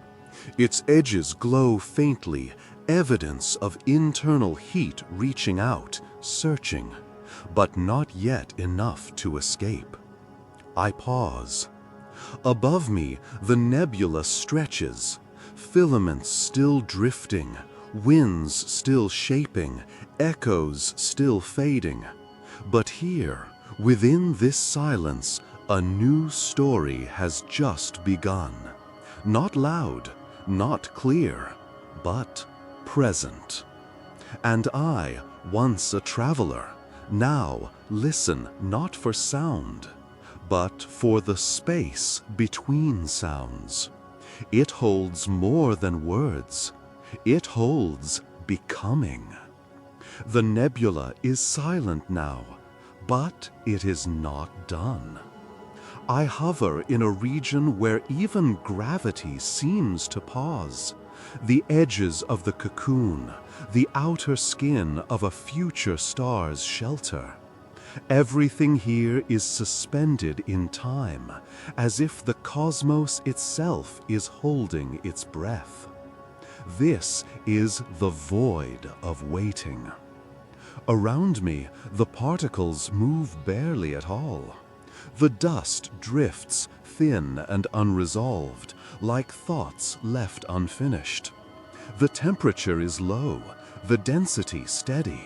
Speaker 1: Its edges glow faintly, evidence of internal heat reaching out, searching, but not yet enough to escape. I pause. Above me, the nebula stretches, filaments still drifting, winds still shaping, echoes still fading. But here, within this silence, a new story has just begun. Not loud, not clear, but present. And I, once a traveler, now listen not for sound, but for the space between sounds. It holds more than words. It holds becoming. The nebula is silent now, but it is not done. I hover in a region where even gravity seems to pause. The edges of the cocoon, the outer skin of a future star's shelter. Everything here is suspended in time, as if the cosmos itself is holding its breath. This is the void of waiting. Around me, the particles move barely at all. The dust drifts thin and unresolved, like thoughts left unfinished. The temperature is low, the density steady.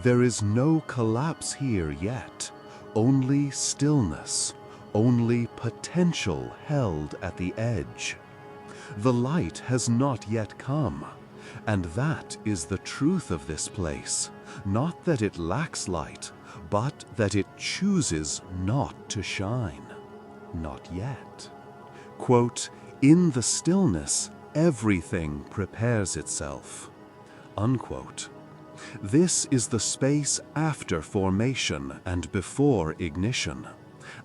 Speaker 1: There is no collapse here yet, only stillness, only potential held at the edge. The light has not yet come, and that is the truth of this place, not that it lacks light, but that it chooses not to shine. Not yet. Quote, "In the stillness, everything prepares itself." Unquote. This is the space after formation and before ignition,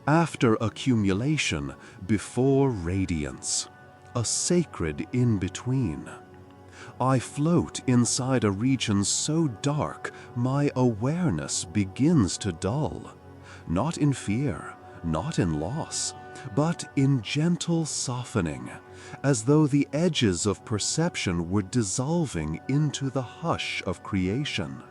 Speaker 1: after accumulation, before radiance, a sacred in-between. I float inside a region so dark my awareness begins to dull, not in fear, not in loss, but in gentle softening, as though the edges of perception were dissolving into the hush of creation.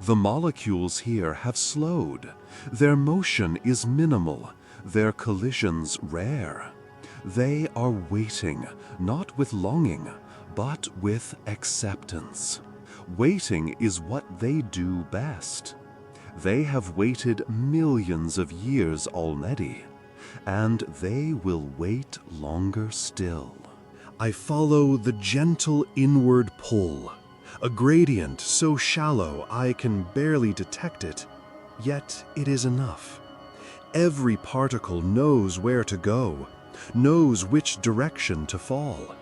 Speaker 1: The molecules here have slowed. Their motion is minimal, their collisions rare. They are waiting, not with longing, but with acceptance. Waiting is what they do best. They have waited millions of years already, and they will wait longer still. I follow the gentle inward pull, a gradient so shallow I can barely detect it, yet it is enough. Every particle knows where to go, knows which direction to fall.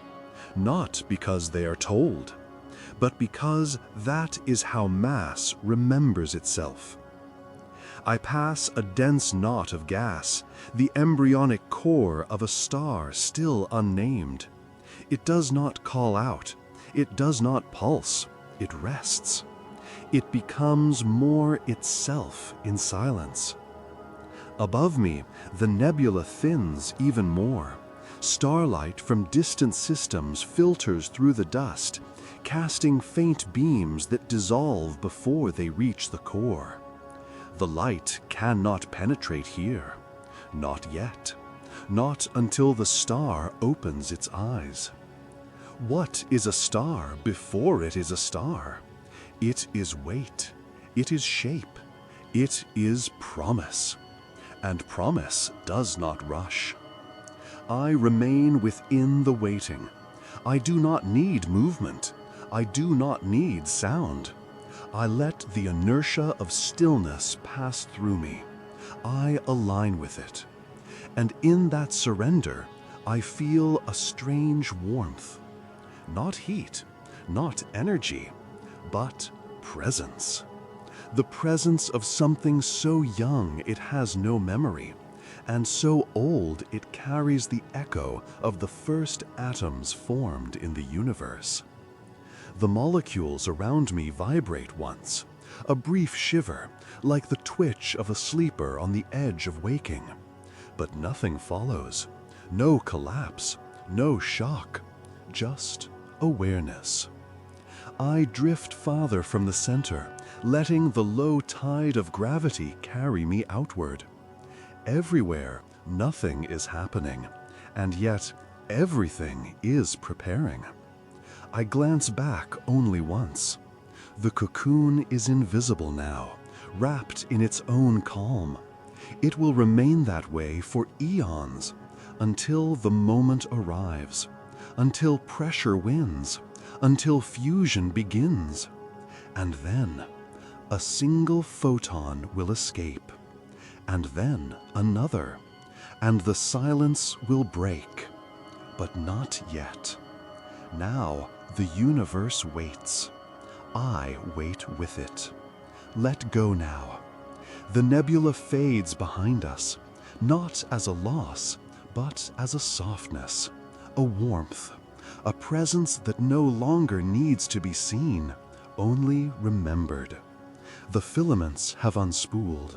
Speaker 1: Not because they are told,
Speaker 3: but because that is how mass remembers itself. I pass a dense knot of gas, the embryonic core of a star still unnamed. It does not call out, it does not pulse, it rests. It becomes more itself in silence. Above me, the nebula thins even more. Starlight from distant systems filters through the dust, casting faint beams that dissolve before they reach the core. The light cannot penetrate here. Not yet. Not until the star opens its eyes. What is a star before it is a star? It is weight. It is shape. It is promise. And promise does not rush. I remain within the waiting. I do not need movement. I do not need sound. I let the inertia of stillness pass through me. I align with it. And in that surrender, I feel a strange warmth. Not heat, not energy, but presence. The presence of something so young it has no memory, and so old it carries the echo of the first atoms formed in the universe. The molecules around me vibrate once, a brief shiver, like the twitch of a sleeper on the edge of waking. But nothing follows, no collapse, no shock, just awareness. I drift farther from the center, letting the low tide of gravity carry me outward. Everywhere, nothing is happening, and yet everything is preparing. I glance back only once. The cocoon is invisible now, wrapped in its own calm. It will remain that way for eons, until the moment arrives, until pressure wins, until fusion begins. And then, a single photon will escape, and then another, and the silence will break. But not yet. Now, the universe waits. I wait with it. Let go now. The nebula fades behind us, not as a loss, but as a softness, a warmth, a presence that no longer needs to be seen, only remembered. The filaments have unspooled.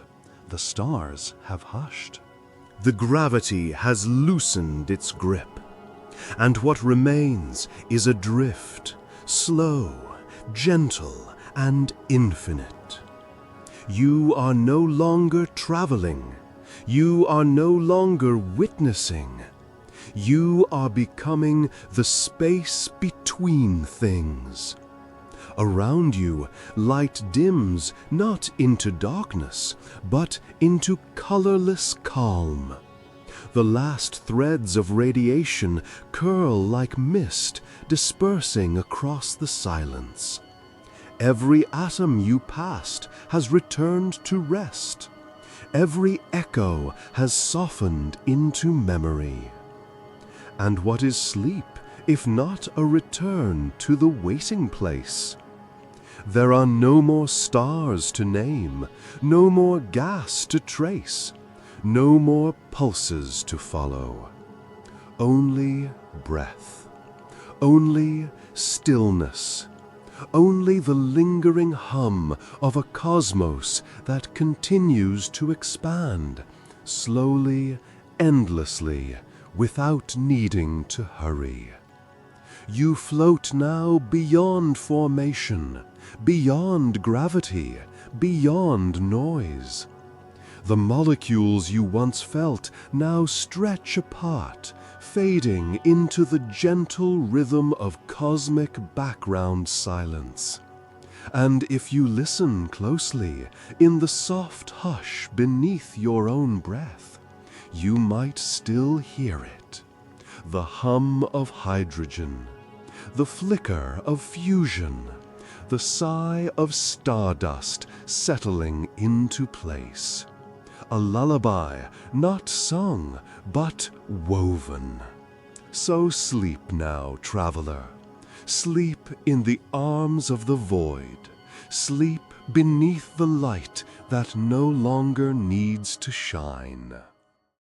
Speaker 3: The stars have hushed.
Speaker 2: The gravity has loosened its grip, and what remains is a drift, slow, gentle, and infinite. You are no longer traveling. You are no longer witnessing. You are becoming the space between things. Around you, light dims not into darkness, but into colorless calm. The last threads of radiation curl like mist, dispersing across the silence. Every atom you passed has returned to rest. Every echo has softened into memory. And what is sleep, if not a return to the waiting place? There are no more stars to name, no more gas to trace, no more pulses to follow. Only breath, only stillness, only the lingering hum of a cosmos that continues to expand, slowly, endlessly, without needing to hurry. You float now beyond formation, beyond gravity, beyond noise. The molecules you once felt now stretch apart, fading into the gentle rhythm of cosmic background silence. And if you listen closely, in the soft hush beneath your own breath, you might still hear it. The hum of hydrogen, the flicker of fusion, the sigh of stardust settling into place. A lullaby not sung, but woven. So sleep now, traveler.
Speaker 1: Sleep in the arms of the void. Sleep beneath the light that no longer needs to shine.